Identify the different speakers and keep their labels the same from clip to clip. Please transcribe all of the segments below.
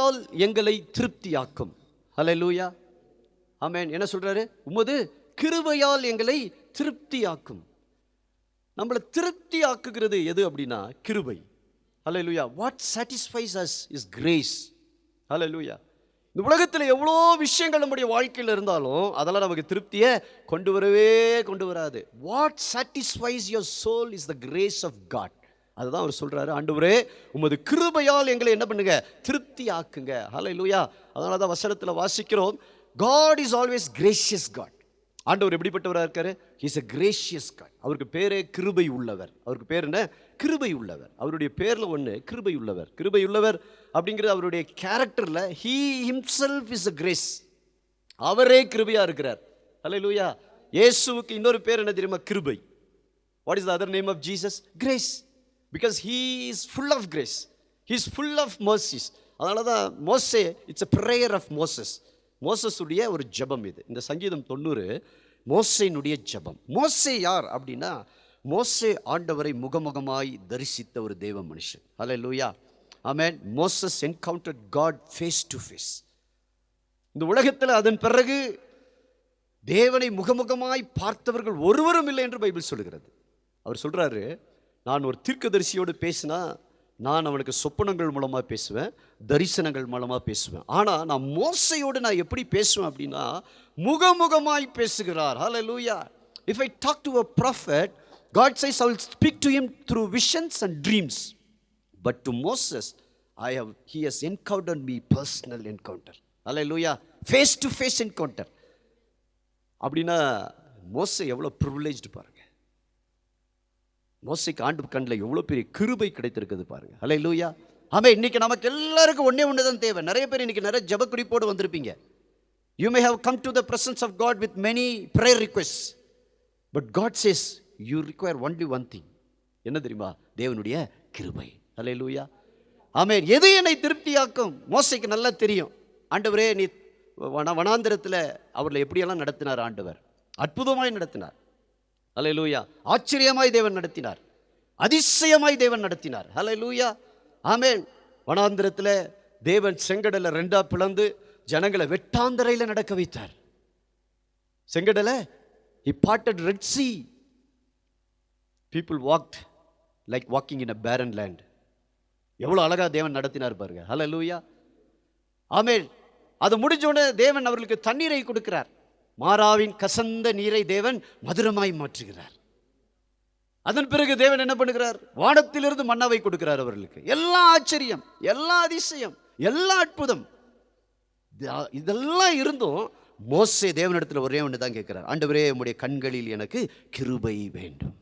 Speaker 1: கிருபையால் எங்களை திருப்தியாக்கும். ஹல்லேலூயா, ஆமென். என்ன சொல்றாரு? உமது கிருபையால் எங்களை திருப்தியாக்கும். நம்மளை திருப்தி ஆக்குகிறது எது அப்படின்னா கிருபை. ஹல்லேலூயா. What satisfies us is grace. ஹல்லேலூயா. இந்த உலகத்தில் எவ்வளோ விஷயங்கள் நம்முடைய வாழ்க்கையில் இருந்தாலும் அதெல்லாம் நமக்கு திருப்தியை கொண்டு வராது. What satisfies your soul is the grace of God. அதுதான் அவர் சொல்றாரு, ஆண்டவரே உமது கிருபையால் எங்களை என்ன பண்ணுங்க? திருப்தி ஆக்குங்க. ஹல்லேலூயா. அதனால தான் வசனத்தில் வாசிக்கிறோம், God is always gracious God. ஆண்டவர் எப்படிப்பட்டவராக இருக்காரு? He is a gracious God. அவருக்கு பேரே கிருபை உள்ளவர். அவருக்கு பேர் என்ன? கிருபை உள்ளவர். அவருடைய பேரில் ஒன்று கிருபை உள்ளவர். கிருபை உள்ளவர் அப்படிங்கிறது அவருடைய கேரக்டரில் He himself is a grace. அவரே கிருபையாக இருக்கிறார். ஹல்லேலூயா. இயேசுவுக்கு இன்னொரு பேர் என்ன தெரியுமா? கிருபை. What is the other name of Jesus? Grace. Because He is full of grace. He is full of mercies. அதனால தான் மோசே, it's a prayer of Moses. மோசஸுடைய ஒரு ஜெபம் இது. இந்த சங்கீதம் 90 மோசேனுடைய ஜெபம். மோசே யார் அப்படின்னா, மோசே ஆண்டவரை முகமுகமாய் தரிசித்த ஒரு தேவ மனுஷன். ஹல்லேலூயா, ஆமென். Moses encountered God face to face. இந்த உலகத்தில் அதன் பிறகு தேவனை முகமுகமாய் பார்த்தவர்கள் ஒருவரும் இல்லை என்று பைபிள் சொல்கிறது. அவர் சொல்றாரு, நான் ஒரு தீர்க்கதரிசியோடு பேசினா நான் அவனுக்கு சொப்பனங்கள் மூலமாக பேசுவேன், தரிசனங்கள் மூலமாக பேசுவேன். ஆனால் நான் மோசையோடு நான் எப்படி பேசுவேன் அப்படின்னா முகமுகமாய் பேசுகிறார். ஹல்லேலூயா. If I talk to a prophet, God says I will speak to him through visions and dreams. But to Moses, he has encountered me, personal encounter. Hallelujah. Face to face encounter. அப்படின்னா மோசே எவ்வளோ privileged பாருங்க. மோசைக்கு ஆண்டு கண்ணில் எவ்வளோ பெரிய கிருபை கிடைத்திருக்குது பாருங்க. ஹல்லேலூயா, ஆமென். இன்னைக்கு நமக்கு எல்லாருக்கும் ஒன்று தான் தேவை. நிறைய பேர் இன்னைக்கு நிறைய ஜெப குறிப்போடு வந்திருப்பீங்க. You may have come to the presence of God with many prayer requests, but God says you require only one thing. என்ன தெரியுமா? தேவனுடைய கிருபை. ஹல்லேலூயா, ஆமென். எது என்னை திருப்தியாக்கும்? மோசைக்கு நல்லா தெரியும். ஆண்டவரே, நீ வனாந்திரத்தில் அவர்களை எப்படியெல்லாம் நடத்தினார் ஆண்டவர்? அற்புதமாய் நடத்தினார். ஹல்லேலூயா. ஆச்சரியமாய் தேவன் நடத்தினார், அதிசயமாய் தேவன் நடத்தினார். ஹல்லேலூயா, ஆமென். வனாந்திரத்தில் தேவன் செங்கடலை ரெண்டா பிளந்து ஜனங்களை வெட்டாந்தரையில் நடக்க வைத்தார். செங்கடலை he parted Red Sea. People walked like walking in a barren land. எவ்வளோ அழகா தேவன் நடத்தினார் பாருங்க. ஹல்லேலூயா, ஆமென். அது முடிஞ்சோடனே தேவன் அவர்களுக்கு தண்ணீரை கொடுக்கிறார். மாறாவின் கசந்த நீரை தேவன் மதுரமாய் மாற்றுகிறார். அதன் பிறகு தேவன் என்ன பண்ணுகிறார்? வானத்திலிருந்து மன்னாவை கொடுக்கிறார் அவர்களுக்கு. எல்லா ஆச்சரியம், எல்லா அதிசயம், எல்லா அற்புதம் இதெல்லாம் இருந்தும் மோசே தேவனிடத்தில் ஒரே ஒன்று தான் கேட்கிறார், ஆண்டவரே உம்முடைய கண்களில் எனக்கு கிருபை வேண்டும்.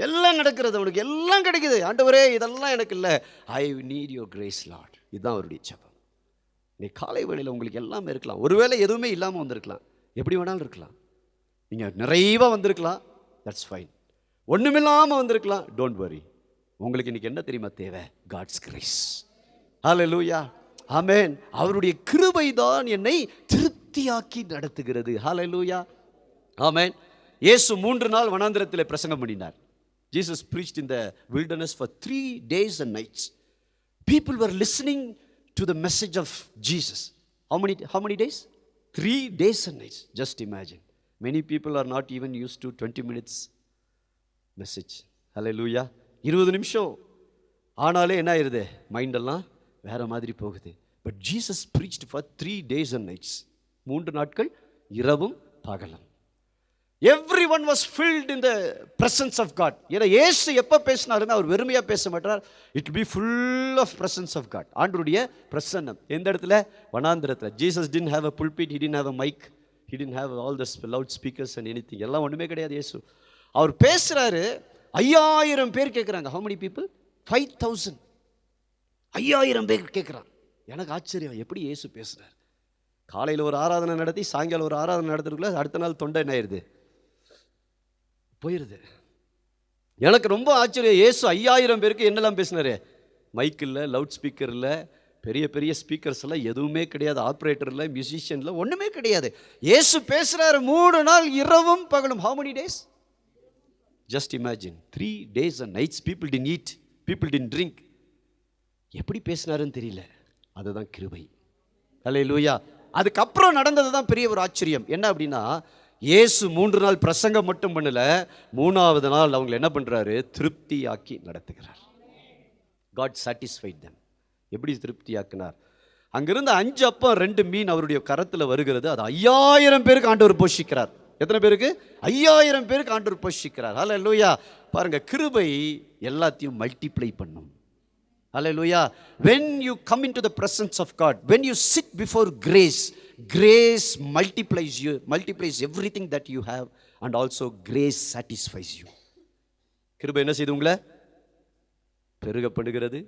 Speaker 1: எல்லாம் நடக்கிறது, அவனுக்கு எல்லாம் கிடைக்குது. ஆண்டவரே இதெல்லாம் எனக்கு இல்லை, I need your grace Lord. இதுதான் அவருடைய ஜெபம். இன்னைக்கு காலை வேளையில் உங்களுக்கு எல்லாமே இருக்கலாம். ஒருவேளை எதுவுமே இல்லாமல் வந்திருக்கலாம், எப்படி வேணாலும் இருக்கலாம். நீங்கள் நிறைவாக வந்திருக்கலாம், தட்ஸ் ஃபைன். ஒன்றுமில்லாமல் வந்திருக்கலாம், டோன்ட் வரி. உங்களுக்கு இன்னைக்கு என்ன தெரியுமா தேவை? God's grace. ஹல்லேலூயா, ஆமென். அவருடைய கிருபை தான் என்னை திருப்தியாக்கி நடத்துகிறது. ஹல்லேலூயா, ஆமென். இயேசு 3 நாள் வனாந்திரத்தில் பிரசங்கம் பண்ணினார். Jesus preached in the wilderness for 3 days and nights. People were listening to the message of Jesus. How many days? 3 days and nights. Just imagine. Many people are not even used to 20 minutes message. Hallelujah. 20 நிமிஷம் ஆனாலே என்ன ஆயிருது? மைண்டெல்லாம் வேற மாதிரி போகுது. But Jesus preached for 3 days and nights. 3 நாட்கள் இரவும் பகலும். Everyone was filled in the presence of God. ஏன்னா இயேசு எப்போ பேசினாருன்னா அவர் வெறுமையாக பேச மாட்டார். It will be full of presence of God. ஆண்டவருடைய பிரசன்னம் எந்த இடத்துல? வனாந்திரத்தில். Jesus didn't have a pulpit, he didn't have a mic, he didn't have all the loud speakers and anything. எல்லாம் ஒன்றுமே கிடையாது. இயேசு அவர் பேசுகிறாரு, 5000 பேர் கேட்குறாங்க. How many people? 5000. 5000 பேர் கேட்குறாங்க. எனக்கு ஆச்சரியம், எப்படி இயேசு பேசுகிறார்? காலையில் ஒரு ஆராதனை நடத்தி சாயங்காலம் ஒரு ஆராதனை நடத்துறதுக்குள்ள அடுத்த நாள் தொண்டை என்ன ஆயிடுது? போயிடுது. எனக்கு ரொம்ப ஆச்சரியம், இயேசு 5000 பேருக்கு என்னெல்லாம் பேசினாரு? மைக் இல்லை, லவுட் ஸ்பீக்கர் இல்லை, பெரிய பெரிய ஸ்பீக்கர்ஸ் எல்லாம் எதுவுமே கிடையாது, ஆப்ரேட்டர் இல்லை, மியூசிஷியன்ல ஒன்றுமே கிடையாது. இயேசு பேசுகிறாரு 3 நாள் இரவும் பகலும். How many days? Just imagine. 3 days and nights. People didn't eat, people didn't drink. எப்படி பேசினாருன்னு தெரியல. அதுதான் கிருபை. அல்லேலூயா. அதுக்கப்புறம் நடந்தது தான் பெரிய ஒரு ஆச்சரியம். என்ன அப்படின்னா, இயேசு 3 நாள் பிரசங்கம் மட்டும் பண்ணல, 3வது நாள் அவங்களை என்ன பண்றாரு? திருப்தியாக்கி நடத்துகிறார். God satisfied them. எப்படி திருப்தியாக்கினார்? அங்கிருந்து 5 அப்பம் 2 மீன் அவருடைய கரத்தில் வருகிறது. அது 5000 பேருக்கு ஆண்டவர் போஷிக்கிறார். எத்தனை பேருக்கு? 5000 பேருக்கு ஆண்டவர் போஷிக்கிறார். ஹல்லேலூயா. பாருங்க, கிருபை எல்லாத்தையும் மல்டிப்ளை பண்ணும். Hallelujah. When you come into the presence of God, when you sit before grace, grace multiplies everything that you have, and also grace satisfies you. கிருபை என்ன செய்து உங்களை பெருக பண்ணுகிறது?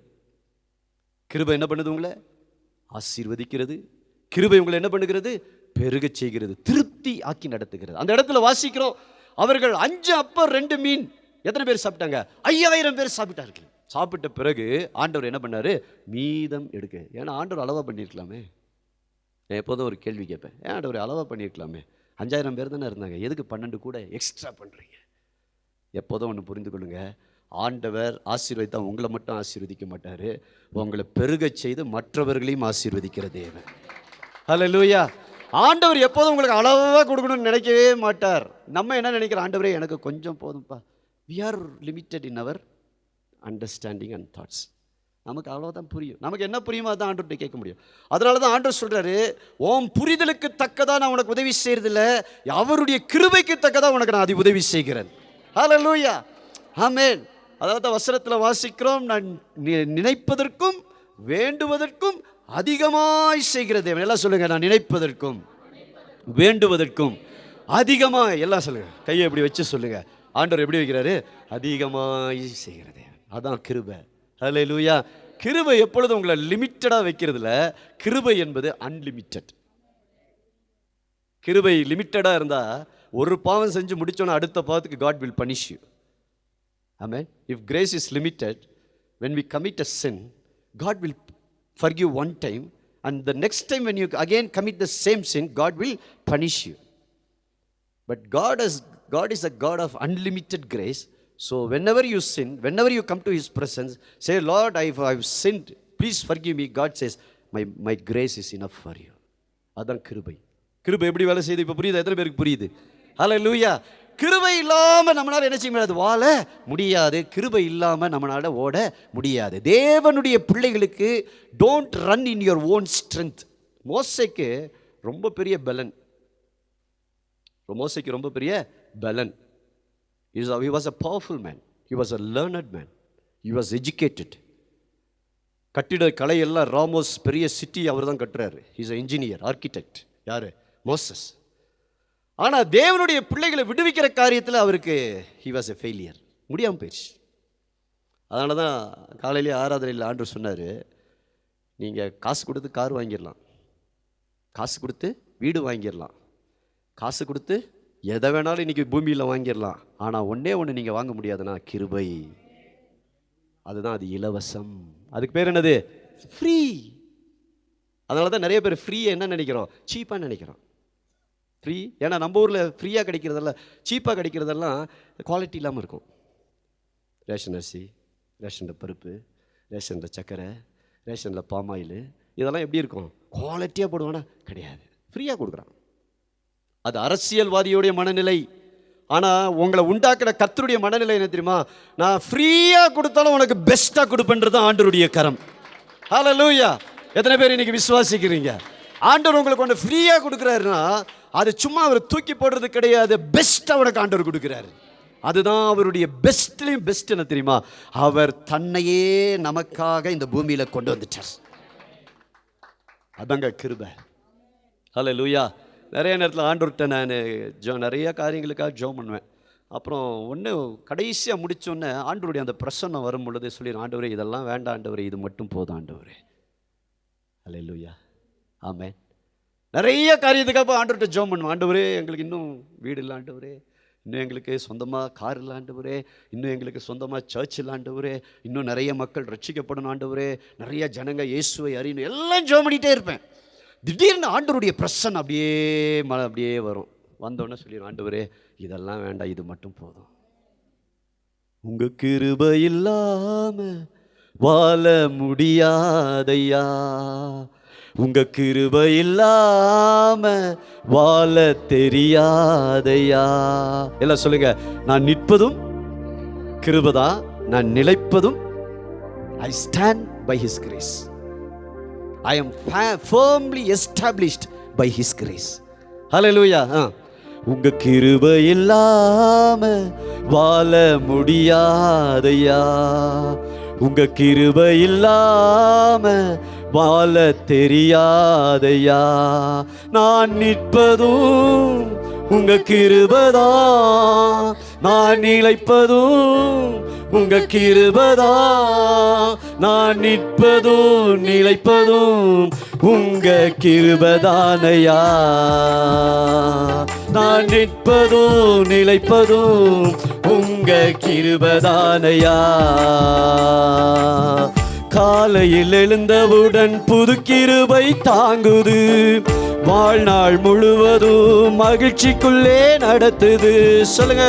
Speaker 1: கிருபை என்ன பண்ணுது? உங்களை ஆசீர்வதிக்கிறது. கிருபை உங்களை என்ன பண்ணுகிறது? பெருக செய்கிறது, திருப்தி ஆக்கி நடத்துகிறது. அந்த இடத்துல வாசிக்கிறோம், அவர்கள் 5 அப்பம் 2 மீன் எத்தனை பேர் சாப்பிட்டாங்க? 5000 பேர் சாப்பிட்டார்கள். சாப்பிட்ட பிறகு ஆண்டவர் என்ன பண்ணாரு? மீதம் எடுக்க. ஏன்னா ஆண்டவர் அளவா பண்ணியிருக்கலாமே. எப்போதும் ஒரு கேள்வி கேட்பேன், ஏன் ஆண்டவர் அளவா பண்ணியிருக்கலாமே? 5000 பேர் தானே இருந்தாங்க, எதுக்கு 12 கூட எக்ஸ்ட்ரா பண்ணுறீங்க? எப்போதும் ஒன்று புரிந்து கொள்ளுங்க, ஆண்டவர் ஆசீர்வதித்தா உங்களை மட்டும் ஆசீர்வதிக்க மாட்டார், உங்களை பெருக செய்து மற்றவர்களையும் ஆசீர்வதிக்கிற தேவன். ஹல்லேலூயா. ஆண்டவர் எப்போதும் உங்களுக்கு அளவாக கொடுக்கணும்னு நினைக்கவே மாட்டார். நம்ம என்ன நினைக்கிறோம்? ஆண்டவரே எனக்கு கொஞ்சம் போதும்ப்பா. we are limited in our understanding and thoughts. நமக்கு அவ்வளோதான் புரியும். நமக்கு என்ன புரியுமோ அதான் ஆண்டவர்கிட்ட கேட்க முடியும். அதனால தான் ஆண்டவர் சொல்கிறாரு, உன் புரிதலுக்கு தக்கதாக நான் உனக்கு உதவி செய்கிறதில்ல, அவருடைய கிருபைக்கு தக்கதாக உனக்கு நான் அது உதவி செய்கிறேன். ஹல்லேலூயா. ஆமென். அதாவது வசனத்தில் வாசிக்கிறோம், நான் நினைப்பதற்கும் வேண்டுவதற்கும் அதிகமாய் செய்கிற தேவன். எல்லாம் சொல்லுங்க, நான் நினைப்பதற்கும் வேண்டுவதற்கும் அதிகமாக. எல்லாம் சொல்லுங்க, கையை எப்படி வச்சு சொல்லுங்க, ஆண்டவர் எப்படி வைக்கிறாரு? அதிகமாய் செய்கிற தேவன். அதான் கிருபை. ஹல்லேலூயா. கிருபை எப்பொழுதும் உங்களை லிமிட்டடாக வைக்கிறதுல, கிருபை என்பது அன்லிமிட்டட். கிருபை லிமிட்டடாக இருந்தால் ஒரு பாவம் செஞ்சு முடிச்சோன்னா அடுத்த பாவத்துக்கு God will punish you. Amen. If grace is limited, when we commit a sin, God will forgive one time, and the next time when you again commit the same sin, God will punish you. But God is a God of unlimited grace. So whenever you sin, whenever you come to His presence, say, Lord, I've sinned, please forgive me. God says, my grace is enough for you. அதான் கிருபை. கிருபை எப்படி வேலை செய்யுது இப்போ புரியுது? எத்தனை பேருக்கு புரியுது? ஹல்லேலூயா. கிருபை இல்லாமல் நம்மளால் என்ன செய்ய முடியாது? வாழ முடியாது. கிருபை இல்லாமல் நம்மளால் ஓட முடியாது. தேவனுடைய பிள்ளைகளுக்கு don't run in your own strength. மோசேக்கு ரொம்ப பெரிய பலன். மோசேக்கு ரொம்ப பெரிய பலன். He was a powerful man. He was a learned man. He was educated. கட்டிட கலை எல்லாம் ராமோஸ் பெரிய சிட்டி அவர் தான் கட்டுறாரு. He is an engineer, architect. யாரு? மோசஸ். ஆனால் தேவனுடைய பிள்ளைகளை விடுவிக்கிற காரியத்தில் அவருக்கு he was a failure. முடியாமல் போயிடுச்சு. அதனால தான் காலையிலே ஆராதனையில் ஆண்டவர் சொன்னார், நீங்கள் காசு கொடுத்து கார் வாங்கிடலாம், காசு கொடுத்து வீடு வாங்கிடலாம், காசு கொடுத்து எதை வேணாலும் இன்றைக்கி பூமியில் வாங்கிடலாம். ஆனால் ஒன்றே ஒன்று நீங்கள் வாங்க முடியாதுன்னா கிருபை. அதுதான், அது இலவசம். அதுக்கு பேர் என்னது? ஃப்ரீ. அதனால தான் நிறைய பேர் ஃப்ரீயை என்ன நினைக்கிறோம்? சீப்பாக நினைக்கிறோம். ஃப்ரீ, ஏன்னா நம்ம ஊரில் ஃப்ரீயாக கிடைக்கிறதெல்லாம், சீப்பாக கிடைக்கிறதெல்லாம் குவாலிட்டி இல்லாமல் இருக்கும். ரேஷன் அரிசி, ரேஷனில் பருப்பு, ரேஷனில் சர்க்கரை, ரேஷனில் பாமாயில், இதெல்லாம் எப்படி இருக்கும்? குவாலிட்டியாக போடுவானா? கிடையாது, ஃப்ரீயாக கொடுக்குறான். அது அரசியல்வாதியோடைய மனநிலை. ஆனால் உங்களை உண்டாக்குற கர்த்தருடைய மனநிலை என்ன தெரியுமா? நான் ஃப்ரீயாக கொடுத்தாலும் உனக்கு பெஸ்ட்டாக கொடுப்பேன்றது ஆண்டவருடைய கரம். ஹல்லேலூயா. எத்தனை பேர் இன்னைக்கு விசுவாசிக்கிறீங்க? ஆண்டவர் உங்களுக்கு ஒன்று ஃப்ரீயாக கொடுக்குறாருன்னா அது சும்மா அவர் தூக்கி போடுறது கிடையாது, பெஸ்ட்டாக உனக்கு ஆண்டவர் கொடுக்குறாரு. அதுதான் அவருடைய பெஸ்ட்லையும் பெஸ்ட். என்ன தெரியுமா? அவர் தன்னையே நமக்காக இந்த பூமியில் கொண்டு வந்துட்டார். அதாங்க கிருபை. ஹல்லேலூயா. நிறைய நேரத்தில் ஆண்டவர்கிட்ட நான் நிறைய காரியங்களுக்காக ஜெபம் பண்ணுவேன். அப்புறம் ஒன்று கடைசியாக முடித்தோடனே ஆண்டவருடைய அந்த பிரசன்னம் வரும் பொழுது சொல்லிடுறேன், ஆண்டவரே இதெல்லாம் வேண்டாம் ஆண்டவரே, இது மட்டும் போதும் ஆண்டவரே. ஹல்லேலூயா. ஆமென். நிறைய காரியத்துக்காக ஆண்டவர்கிட்ட ஜெபம் பண்ணுவேன். ஆண்டவரே எங்களுக்கு இன்னும் வீடு இல்லை ஆண்டவரே, இன்னும் எங்களுக்கு சொந்தமாக கார் இல்லை ஆண்டவரே, இன்னும் எங்களுக்கு சொந்தமாக சர்ச் இல்லை ஆண்டவரே, இன்னும் நிறைய மக்கள் ரட்சிக்கப்படணும் ஆண்டவரே, நிறைய ஜனங்க இயேசுவை அறியணும், எல்லாம் ஜெபம் பண்ணிகிட்டே இருப்பேன். திடீர்னு ஆண்டவருடைய பிரசன்னம் அப்படியே வரும். வந்தோடனே சொல்லிடுவோம், ஆண்டவரே இதெல்லாம் வேண்டாம், இது மட்டும் போதும். உங்கள் கிருபை இல்லாம வாழ முடியாதையா. உங்க கிருபை இல்லாம வாழ தெரியாதையா. எல்லாம் சொல்லுங்க, நான் நிற்பதும் கிருபைதான், நான் நிலைப்பதும் I stand by His grace. I am firmly established by His grace. Hallelujah. உங்க கிருபை இல்லாம வாழ முடியாதையா. உங்க கிருபை இல்லாம வாழ தெரியாதையா. நான் நிற்பதும் உங்க கிருபைதான், நான் நிலைப்பதும் உங்க கிருபைதான். நான் நிற்பதும் நிலைப்பதும் உங்க கிருபைதானையா. நான் நிற்பதும் நிலைப்பதும் உங்க கிருபைதானையா. காலையில் எழுந்தவுடன் புது கிருபை தாங்குது, வாழ்நாள் முழுவதும் மகிழ்ச்சிக்குள்ளே நடத்துது. சொல்லுங்க,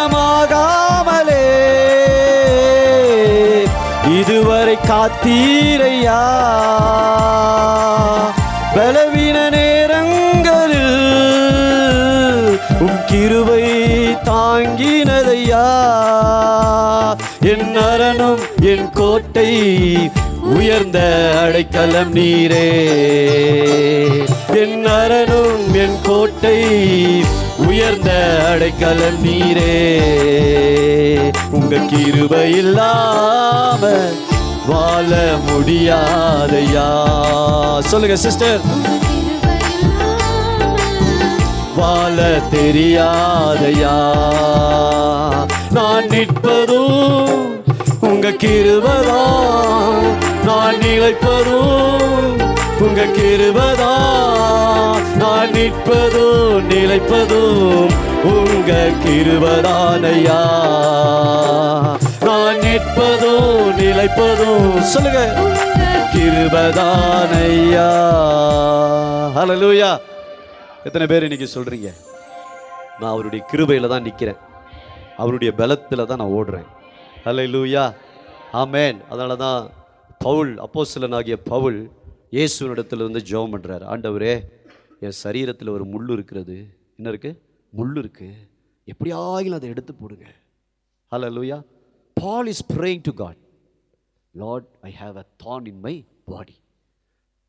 Speaker 1: நிர்மூலமாகாமலே இதுவரை காத்தீரையா. பலவீன நேரங்களில் உம் கிருபை தாங்கினதையா. என் அரணும் என் கோட்டை உயர்ந்த அடைக்கலம் நீரே. என் அரணும் என் கோட்டை உயர்ந்த அடைக்கலம் நீரே. உங்க கிருபை இல்லாம வாழ முடியாதையா. சொல்லுங்க சிஸ்டர், வாழ தெரியாதையா. நான் நிற்பதும் உங்க கிருபைதான், நான் நிலைப்பதும் உங்க கிருபைதான். நான் நிற்பதும் நிலைப்பதும் உங்க கிருபைதானையா. நான் நிற்பதும் நிலைப்பதும் சொல்லுங்க கிருபைதானையா. ஹல்லேலூயா. எத்தனை பேர் இன்னைக்கு சொல்றீங்க, நான் அவருடைய கிருபையில தான் நிக்கிறேன், அவருடைய பலத்துல தான் நான் ஓடுறேன். ஹல்லேலூயா, ஆமென். அதனால தான் பவுல், அப்போஸ்தலனாகிய பவுல் இயேசுவினிடத்தில் வந்து ஜெபம் பண்றாரு. ஆண்டவரே, என் சரீரத்தில் ஒரு முள் இருக்கிறது. என்ன இருக்கு? முள் இருக்கு. எப்படியாகிலும் அதை எடுத்து போடுங்க. ஹல்லேலூயா. Paul is praying to God, Lord, I have a thorn in my body.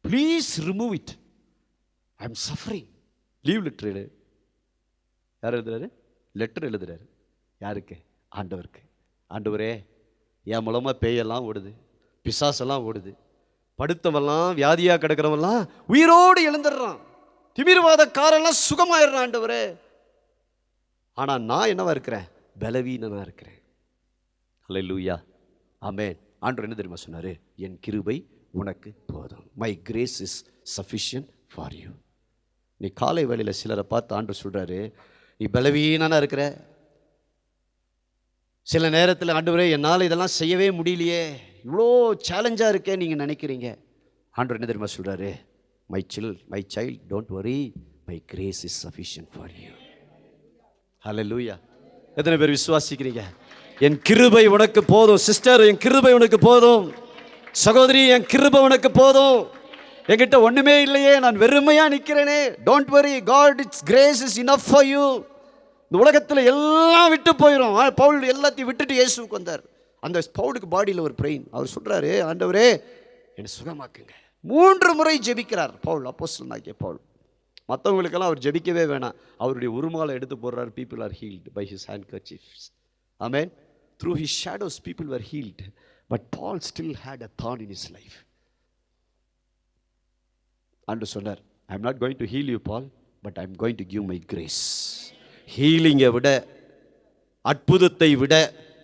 Speaker 1: Please remove it. I am suffering. Leave letter எழுது. யார் எழுதுறாரு? லெட்டர் எழுதுறாரு. யாருக்கு? ஆண்டவருக்கு. ஆண்டவரே, என் மூலமாக பேயெல்லாம் ஓடுது, பிசாசெல்லாம் ஓடுது, படுத்தவெல்லாம் வியாதியாக கிடக்கிறவெல்லாம் உயிரோடு எழுந்துடுறான், திமிர்வாதக்காரெல்லாம் சுகமாயிடுறான் ஆண்டவரே. ஆனால் நான் என்னவா இருக்கிறேன்? பலவீனனாக இருக்கிறேன். ஹல்லேலூயா, ஆமென். ஆண்டவர் என்ன தெரியுமா சொன்னார்? என் கிருபை உனக்கு போதும். My grace is sufficient for you. நீ காலை வேளையில் சிலரை பார்த்து ஆண்டவர் சொல்கிறாரு, நீ பலவீனனா இருக்கிற, சில நேரத்தில் ஆண்டவரே என்னால் இதெல்லாம் செய்யவே முடியலையே, இவ்வளோ சேலஞ்சாக இருக்கே நீங்கள் நினைக்கிறீங்க. ஆண்டவர் என்ன தெரியுமா சொல்கிறாரு? My child don't worry, my grace is sufficient for you. ஹல்லேலூயா. எத்தனை பேர் விசுவாசிக்கிறீங்க? என் கிருபை உனக்கு போதும். சிஸ்டர், என் கிருபை உனக்கு போதும். சகோதரி, என் கிருபை உனக்கு போதும். என்கிட்ட ஒன்றுமே இல்லையே, நான் வெறுமையாக நிற்கிறேனே. Don't worry, God its grace is enough for you. இந்த உலகத்தில் எல்லாம் விட்டு போயிடும். பவுல் எல்லாத்தையும் விட்டுட்டு இயேசுவுக்கு வந்தார். அந்த பவுலுக்கு பாடியில் ஒரு பிரெயின். அவர் சொல்கிறாரு, ஆண்டவரே என்னை சுகமாக்குங்க. 3 முறை ஜெபிக்கிறார் பவுல், அப்போஸ்தலனாகிய பவுல். மற்றவங்களுக்கெல்லாம் அவர் ஜெபிக்கவே வேணாம், அவருடைய உருமாலை எடுத்து போடுறார். People are healed by his handkerchiefs. Amen. Through his shadows people were healed, but Paul still had a thorn in his life. And சொன்னார், I am not going to heal you Paul, but I am going to give my grace. ஹீலிங்கை விட, அற்புதத்தை விட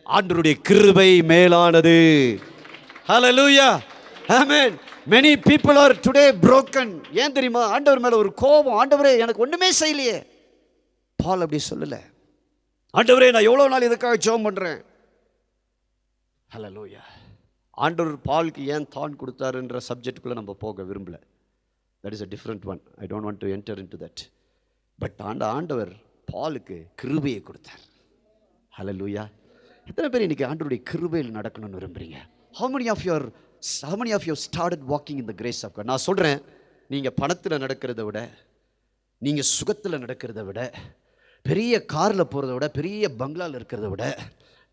Speaker 1: ஆண்டவருடைய கிருபை மேலானது. Hallelujah. Amen. Many people are today broken. ஏன் தெரியுமா? ஆண்டவர் மேல ஒரு கோபம். ஆண்டவரே எனக்கு ஒண்ணுமே செய்யலையே. பால் அப்படி சொல்லல. ஆண்டவரே நான் எவ்வளவு நாள் இதுக்காக ஜெபம் பண்றேன். ஹல்லேலூயா. ஆண்டவர் பாலுக்கு ஏன் தான் கொடுத்தாருன்ற சப்ஜெக்டுக்குள்ள நம்ம போக விரும்பல. That is a different one. I don't want to enter in to that. But ஆண்டவர் பாலுக்கு கிருபையை கொடுத்தார். ஹல்லேலூயா. எத்தனை பேர் இன்னைக்கு ஆண்டவருடைய கிருபையில் நடக்கணும்னு விரும்புறீங்க? How many of you started walking in the grace of God? நான் சொல்கிறேன், நீங்கள் பணத்தில் நடக்கிறத விட, நீங்கள் சுகத்தில் நடக்கிறத விட, பெரிய காரில் போகிறத விட, பெரிய பங்களாவில் இருக்கிறத விட,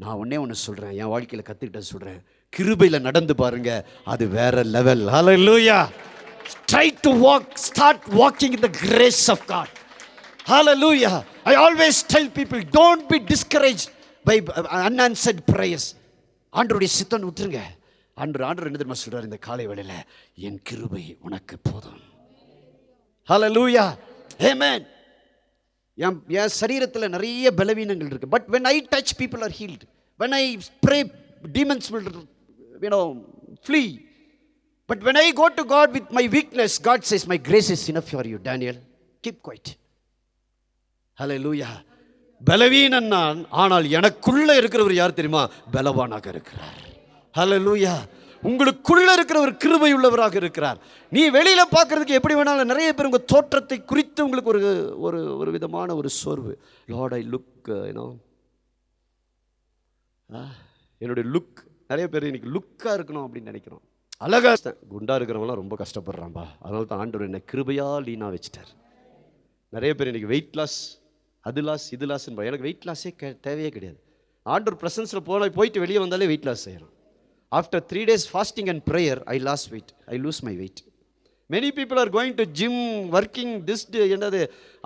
Speaker 1: நான் ஒன்று சொல்கிறேன், என் வாழ்க்கையில் கற்றுக்கிட்ட சொல்கிறேன், கிருபையில் நடந்து பாருங்க, அது வேற level. Hallelujah. Try to start walking in the grace of God. Hallelujah. I always tell people, don't be discouraged by unanswered prayers. ஆண்டவருடைய சித்தம் விட்டுருங்க. ஆண்டவர் என்ன தெரியுமா சொல்றாரு இந்த காலை வேளையில? என் கிருபை உனக்கு போதும். Hallelujah. Amen. என் சரீரத்தில் நிறைய பலவீனங்கள் இருக்கு. But when I touch, people are healed. When I pray, demons will flee. But when I go to God with my weakness, God says, my grace is enough for you, Daniel. Keep quiet. Hallelujah. பலவீனன் நான், ஆனால் எனக்குள்ள இருக்கிறவர் யார் தெரியுமா? பலவானாக இருக்கிறார். Hallelujah. உங்களுக்குள்ள இருக்கிறவர் கிருபை உள்ளவராக இருக்கிறார். நீ வெளியில பார்க்கறதுக்கு எப்படி வேணாலும், நிறைய பேர் உங்க தோற்றத்தை குறித்து உங்களுக்கு ஒரு விதமான ஒரு சோர்வு. லார்ட், ஐ லுக் என்னுடைய லுக், நிறைய பேர் இன்னைக்கு லுக்கா இருக்கணும் அப்படின்னு நினைக்கிறோம். அழகா குண்டா இருக்கிறவங்களாம் ரொம்ப கஷ்டப்படுறான்பா. அதனால தான் ஆண்டவர் என்ன கிருபையா லீனா வச்சுட்டார். நிறைய பேர் இன்னைக்கு வெயிட் லாஸ், அது லாஸ், இது லாஸ். எனக்கு வெயிட் லாஸே தேவையே கிடையாது. ஆண்டவர் பிரசன்ஸில் போயிட்டு வெளியே வந்தாலே வெயிட் லாஸ் செய்யணும். After 3 days fasting and prayer, I lost weight. I lose my weight. Many people are going to gym, working this day, என்னது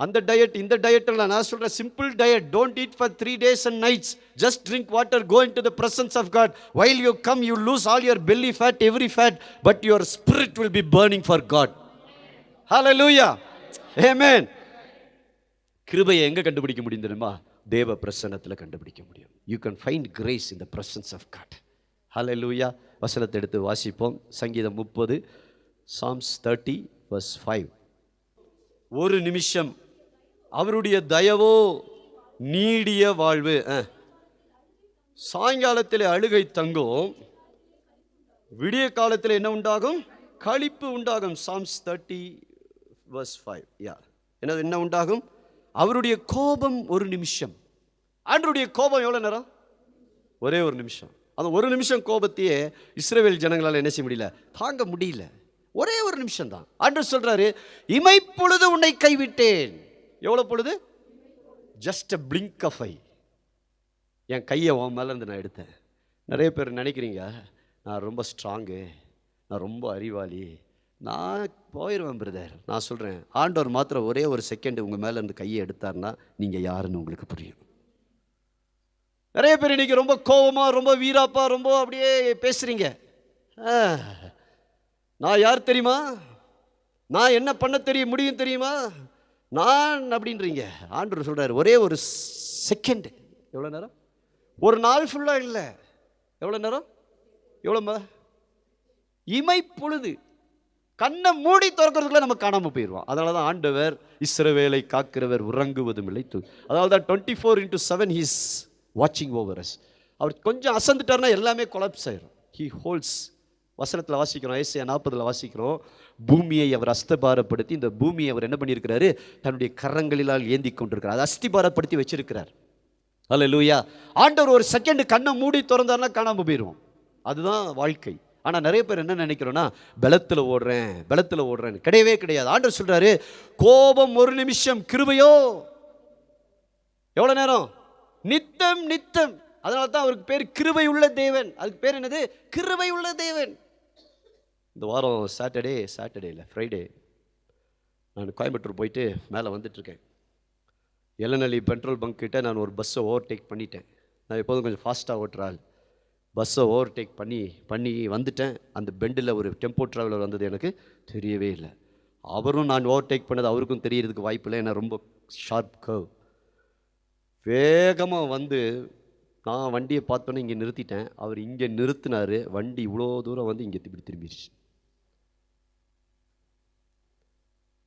Speaker 1: அந்த டயட் இந்த டயட் எல்லாம். நான் சொல்கிறேன், simple diet. Don't eat for 3 days and nights. Just drink water, go into the presence of God. While you come, you lose all your belly fat, every fat, but your spirit will be burning for God. Hallelujah. Amen. கிருபையை எங்கே கண்டுபிடிக்க முடியும் தெரியுமா? தேவ பிரசன்னத்தில் கண்டுபிடிக்க முடியும். You can find grace in the presence of God. ஹல்லேலூயா. வசனத்தை எடுத்து வாசிப்போம். சங்கீதம் 30, Psalms 30 verse 5. ஒரு நிமிஷம் அவருடைய தயவோ நீடிய வாழ்வு. சாயங்காலத்தில் அழுகை தங்கும், விடிய காலத்தில் என்ன உண்டாகும்? களிப்பு உண்டாகும். Psalms 30 verse 5. என்ன உண்டாகும்? அவருடைய கோபம் ஒரு நிமிஷம். ஆண்டவருடைய கோபம் எவ்வளவு நேரம்? ஒரே ஒரு நிமிஷம். அந்த ஒரு நிமிஷம் கோபத்தையே இஸ்ரவேல் ஜனங்களால் என்ன செய்ய முடியல, தாங்க முடியல. ஒரே ஒரு நிமிஷம் தான். ஆண்டவர் சொல்றாரு, இமைப்பொழுது உன்னை கைவிட்டேன். எவ்வளவு பொழுது? Just a blink of eye. என் கையை உன் மேல இருந்து நான் எடுத்தேன். நிறைய பேர் நினைக்கிறீங்க, நான் ரொம்ப ஸ்ட்ராங்கு, நான் ரொம்ப அறிவாளி, நான் போயிடுவேன் பிரதர். நான் சொல்றேன், ஆண்டவர் மாத்திரம் ஒரே ஒரு செகண்ட் உங்க மேல இருந்து கையை எடுத்தார்னா நீங்க யாருன்னு உங்களுக்கு புரியும். நிறைய பேர் இன்னைக்கு ரொம்ப கோவமா, ரொம்ப வீராப்பா, ரொம்ப அப்படியே பேசுறீங்க. நான் யார் தெரியுமா? நான் என்ன பண்ண முடியும் தெரியுமா? நான் அப்படின்றீங்க. ஆண்டவர் சொல்றாரு, ஒரே ஒரு செகண்ட். எவ்வளோ நேரம்? ஒரு நாள் ஃபுல்லா இல்லை. எவ்வளோ நேரம்? எவ்வளோ? இமைப்பொழுது. கண்ணை மூடி திறக்கிறதுக்குள்ள நம்ம காணாமல் போயிடுவோம். அதனால தான் ஆண்டவர் இஸ்ரவேலை காக்கிறவர் உறங்குவதும் இல்லை. அதாவது தான் 24/7 ஹீஸ் வாட்சிங் ஓவர் அஸ். அவர் கொஞ்சம் அசந்துட்டார்னா எல்லாமே கொலாப்ஸ் ஆயிடும். He holds. வசனத்தில் வாசிக்கிறோம், ஏசாயா 40 வாசிக்கிறோம், பூமியை அவர் அஸ்திபாரப்படுத்தி, இந்த பூமியை அவர் என்ன பண்ணியிருக்கிறாரு? தன்னுடைய கரங்களிலால் ஏந்தி கொண்டிருக்கிறார். அதை அஸ்திபாரப்படுத்தி வச்சிருக்கிறார். ஹல்லேலூயா. ஆண்டவர் ஒரு செகண்ட் கண்ணை மூடி திறந்தார்னா காணாமல் போயிடுவோம். அதுதான் வாழ்க்கை. ஆனால் நிறைய பேர் என்ன நினைக்கிறோன்னா, பலத்தில் ஓடுறேன். கிடையவே கிடையாது. ஆண்டவர் சொல்றாரு, கோபம் ஒரு நிமிஷம், கிருபையோ எவ்வளோ நேரம்? நித்தம் நித்தம். அதனால தான் அவருக்கு பேர் கிருபை உள்ள தேவன். அதுக்கு பேர் என்னது? கிருபை உள்ள தேவன். இந்த வாரம் சாட்டர்டே இல்லை, ஃப்ரைடே நான் கோயம்புத்தூர் போயிட்டு மேலே வந்துட்டுருக்கேன். எல்லநல்லி பெட்ரோல் பங்க் கிட்ட நான் ஒரு பஸ்ஸை ஓவர்டேக் பண்ணிட்டேன். நான் எப்போதும் கொஞ்சம் ஃபாஸ்ட்டாக ஓட்டுறாள். பஸ்ஸை ஓவர்டேக் பண்ணி வந்துட்டேன். அந்த பெண்டில் ஒரு டெம்போ ட்ராவலர் வந்தது எனக்கு தெரியவே இல்லை. அவரும் நான் ஓவர்டேக் பண்ணது அவருக்கும் தெரியறதுக்கு வாய்ப்பு இல்லை. ஏன்னா ரொம்ப ஷார்ப் கர்வ். வேகமாக வந்து நான் வண்டியை பார்த்தோன்னே இங்கே நிறுத்திட்டேன். அவர் இங்கே நிறுத்தினார். வண்டி இவ்வளோ தூரம் வந்து இங்கே இப்படி திரும்பிடுச்சு.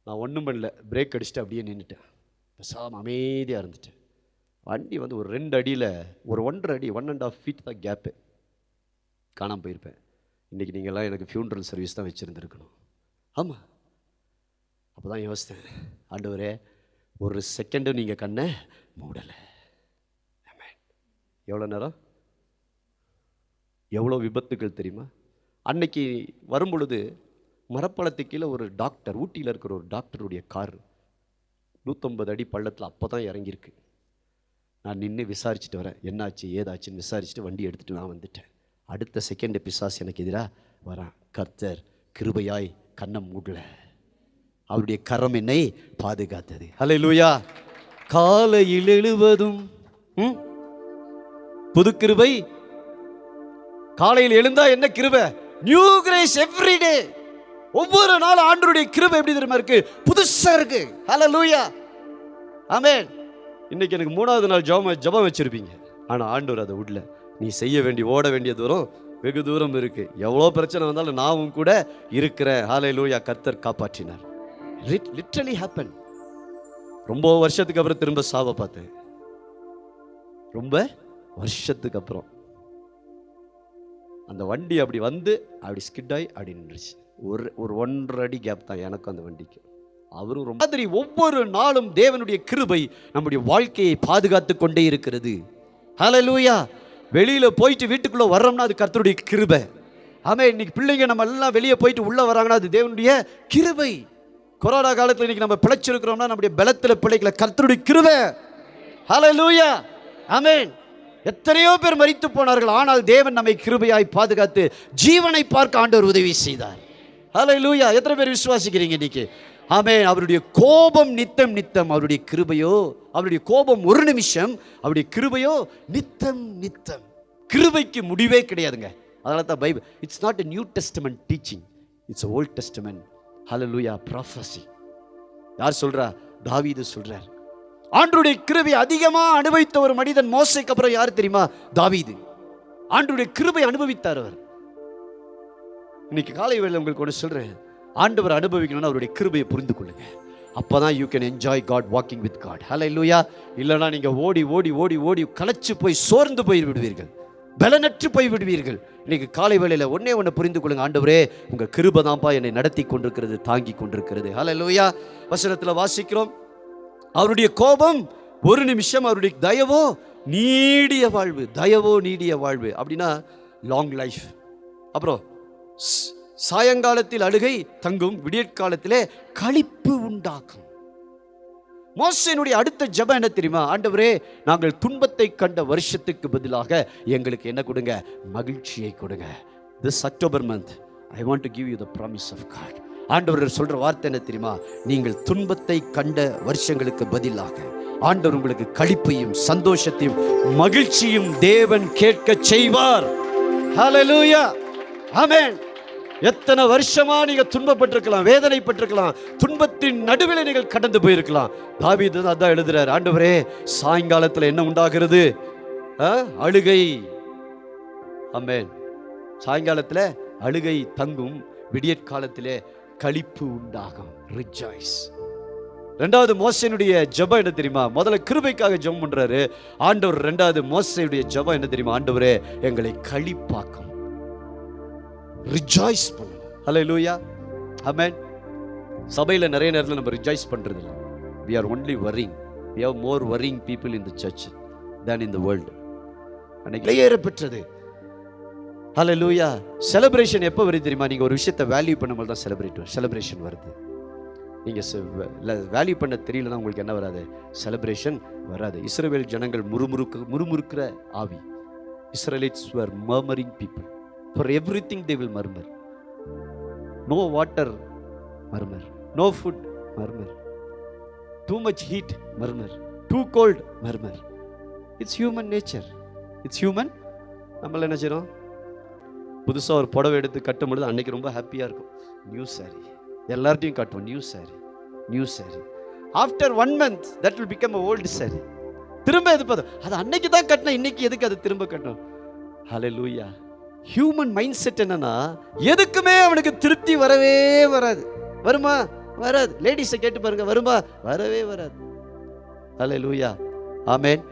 Speaker 1: நான் ஒன்றும் பண்ணல, பிரேக் அடிச்சுட்டு அப்படியே நின்றுட்டேன். பேசாமல் அமைதியாக இருந்துட்டேன். வண்டி வந்து ஒரு 2 அடியில், ஒரு 1.5 அடி, 1.5 ஃபீட் தான் கேப்பு. காணாமல் போயிருப்பேன். இன்றைக்கி நீங்கள்லாம் எனக்கு ஃபியூனரல் சர்வீஸ் தான் வச்சுருந்துருக்கணும். ஆமாம், அப்போ தான் யோசித்தேன், ஆண்டவரே ஒரு செகண்டும் நீங்கள் கண்ணை மூடலை. எவ்வளோ நேரம், எவ்வளோ விபத்துகள் தெரியுமா? அன்னைக்கு வரும் பொழுது மரப்பழத்து கீழே ஒரு டாக்டர், ஊட்டியில் இருக்கிற ஒரு டாக்டருடைய கார் 150 அடி பள்ளத்தில் அப்போ தான் இறங்கியிருக்கு. நான் நின்று விசாரிச்சுட்டு வரேன், என்னாச்சு ஏதாச்சுன்னு விசாரிச்சுட்டு வண்டி எடுத்துகிட்டு நான் வந்துட்டேன். அடுத்த செகண்ட் பிசாசு எனக்கு எதிராக வரான். கர்த்தர் கிருபையாய் கண்ணை மூடல, அவருடைய கரம் என்னை பாதுகாத்தது. ஹல்லேலூயா. காலையில் எழுவதும் புது கிருபை. காலையில் எழுந்தா என்ன கிருபை? New grace every day. ஒவ்வொரு நாள் ஆண்டவருடைய கிருபை எப்படி தெரியுமா இருக்கு? புதுசா இருக்கு. ஹல்லேலூயா. ஆமென். இன்னைக்கு எனக்கு 3வது நாள் ஜெபம் வச்சிருப்பீங்க, ஆனா ஆண்டவர் அதை விடல. நீ செய்ய வேண்டிய ஓட வேண்டிய தூரம் வெகு தூரம் இருக்கு. எவ்வளோ பிரச்சனை வந்தாலும் நான் உன் கூட இருக்கிறேன். ஹல்லேலூயா. கர்த்தர் காப்பாற்றினார். Literally happen. ரொம்ப வருஷத்துக்கு அப்புறம் திரும்ப சாவை பார்த்தேன். ரொம்ப வருஷத்துக்கு அப்புறம் அந்த வண்டி அப்படி வந்து அப்படி ஸ்கிட் ஆகி அப்படி நின்றுச்சு. ஒரு 1.5 அடி கேப் தான் எனக்கும் அந்த வண்டிக்கு. அவரும் ரொம்ப மாதிரி. ஒவ்வொரு நாளும் தேவனுடைய கிருபை நம்முடைய வாழ்க்கையை பாதுகாத்து கொண்டே இருக்கிறது. ஹல்லேலூயா. வெளியில போயிட்டு வீட்டுக்குள்ள வர்றோம்னா அது கர்த்தருடைய கிருபை. ஆமே. இன்னைக்கு பிள்ளைங்க நம்ம எல்லாம் வெளியே போயிட்டு உள்ள வராங்கன்னா அது தேவனுடைய கிருபை. கொரோனா காலத்தில் இன்னைக்கு நம்ம பிழைச்சிருக்கிறோம்னா நம்முடைய பலத்தில் பிழைக்கல, கர்த்தருடைய கிருபை. ஹல்லேலூயா. ஆமென். எத்தனையோ பேர் மரித்து போனார்கள், ஆனால் தேவன் நம்மை கிருபையாய் பாதுகாத்து ஜீவனை பார்க்க ஆண்டவர் உதவி செய்தார். ஹல்லேலூயா. எத்தனை பேர் விசுவாசிக்கிறீங்க இன்னைக்கு? ஆமென். அவருடைய கோபம் நித்தம் நித்தம், அவருடைய கிருபையோ, அவருடைய கோபம் ஒரு நிமிஷம், அவருடைய கிருபையோ நித்தம் நித்தம். கிருபைக்கு முடிவே கிடையாதுங்க. அதனால தான் Bible it's not a New Testament teaching, it's a Old Testament. Hallelujah. Prophecy. யார் சொல்றா? தாவீது சொல்றார். ஆண்டவருடைய கிருபை அதிகமா அனுபவித்த ஒரு மனிதன் மோசேக்கு அப்புறம் யார் தெரியுமா? தாவீது. ஆண்டவருடைய கிருபை அனுபவித்தார் அவர். இன்னைக்கு காலை வேளையில உங்களுக்கு ஒன்று சொல்றேன், ஆண்டவர் அனுபவிக்கணும்னா அவருடைய கிருபையை புரிந்து கொள்ளுங்க. அப்பதான் you can enjoy God, walking with God. ஹல்லேலூயா. இல்லைனா நீங்க ஓடி ஓடி ஓடி ஓடி களைச்சு போய் சோர்ந்து போய் விடுவீர்கள், பலனற்று போய் விடுவீர்கள். இன்னைக்கு காலை வேளையில ஒண்ணே புரிந்து கொள்ளுங்க, ஆண்டவரே உங்க கிருபை தான்ப்பா என்னை நடத்தி கொண்டிருக்கிறது, தாங்கி கொண்டிருக்கிறது. ஹல்லேலூயா. வசனத்துல வாசிக்கிறோம், அவருடைய கோபம் ஒரு நிமிஷம், அவருடைய தயவோ நீடிய வாழ்வு. தயவோ நீடிய வாழ்வு அப்படின்னா லாங் லைஃப். அப்புறம் சாயங்காலத்தில் அழுகை தங்கும், விடியற்காலத்திலே களிப்பு உண்டாக்கும். மோசேனுடைய அடுத்த ஜெபம் என்ன தெரியுமா? ஆண்டவரே நாங்கள் துன்பத்தை கண்ட வருஷத்துக்கு பதிலாக எங்களுக்கு என்ன கொடுங்க? மகிழ்ச்சியை கொடுங்க. This October month I want to give you the promise of God. ஆண்டவர் சொல்ற வார்த்தை என்ன தெரியுமா? நீங்கள் துன்பத்தை கண்ட வருஷங்களுக்கு பதிலாக ஆண்டவர் உங்களுக்கு களிப்பையும் சந்தோஷத்தையும் மகிழ்ச்சியும் தேவன் கேட்க செய்வார். ஹல்லேலூயா. ஆமென். எத்தனை வருஷமா நீங்க துன்பப்பட்டிருக்கலாம், வேதனைப்பட்டிருக்கலாம், துன்பத்தின் நடுவில் நீங்கள் கடந்து போயிருக்கலாம். தாவீது அதான் எழுதுறார், ஆண்டவரே சாயங்காலத்தில் என்ன உண்டாகிறது? அழுகை. ஆமென். சாயங்காலத்தில் அழுகை தங்கும், விடியற்காலத்திலே களிப்பு உண்டாகும். ரிஜாய்ஸ். ரெண்டாவது மோசேனுடைய ஜெபம் என்ன தெரியுமா? முதல்ல கிருபைக்காக ஜெபம் பண்றாரு ஆண்டவர். ரெண்டாவது மோசேனுடைய ஜெபம் என்ன தெரியுமா? ஆண்டவரே எங்களை களிப்பாக்கும், ரிஜாய்ஸ் பண்ணணும். ஹல்லேலூயா. ஆமென். சபையில் நிறைய நேரத்தில் நம்ம ரிஜாய்ஸ் பண்றது இல்லை. we are only worrying. we have more worrying people in the church than in the world. அன்னைக்கு ஏற பெற்றது. ஹல்லேலூயா. செலிப்ரேஷன் எப்போ வருது தெரியுமா? நீங்கள் ஒரு விஷயத்தை வேல்யூ பண்ணும்போது தான் செலிப்ரேஷன் வருது. நீங்கள் வேல்யூ பண்ண தெரியலன்னா உங்களுக்கு என்ன வராது? செலிப்ரேஷன் வராது. இஸ்ரவேல் ஜனங்கள் முறுமுறுக்கிற ஆவி. இஸ்ரேலிட்ஸ் were murmuring people. For everything they will murmur. No water, murmur. No food, murmur. Too much heat, murmur. Too cold, murmur. It's human nature. It's human. நம்மள என்ன செய்றோம்? புதுசாக ஒரு புடவை எடுத்து கட்டும் பொழுது அன்னைக்கு ரொம்ப ஹாப்பியாக இருக்கும். நியூ சாரி எல்லார்ட்டையும் காட்டுவோம். New sorry. After 1 month that will become a old sorry. திரும்ப எது பார்த்தோம்? அது அன்னைக்கு தான் கட்டினா இன்னைக்கு எதுக்கு அது திரும்ப கட்டணும்? ஹல்லேலூயா. ஹியூமன் மைண்ட் செட் என்னன்னா, எதுக்குமே அவனுக்கு திருப்தி வரவே வராது. வருமா? வராது. லேடிஸை கேட்டு பாருங்க, வருமா? வரவே வராது. ஹல்லேலூயா. ஆமென்.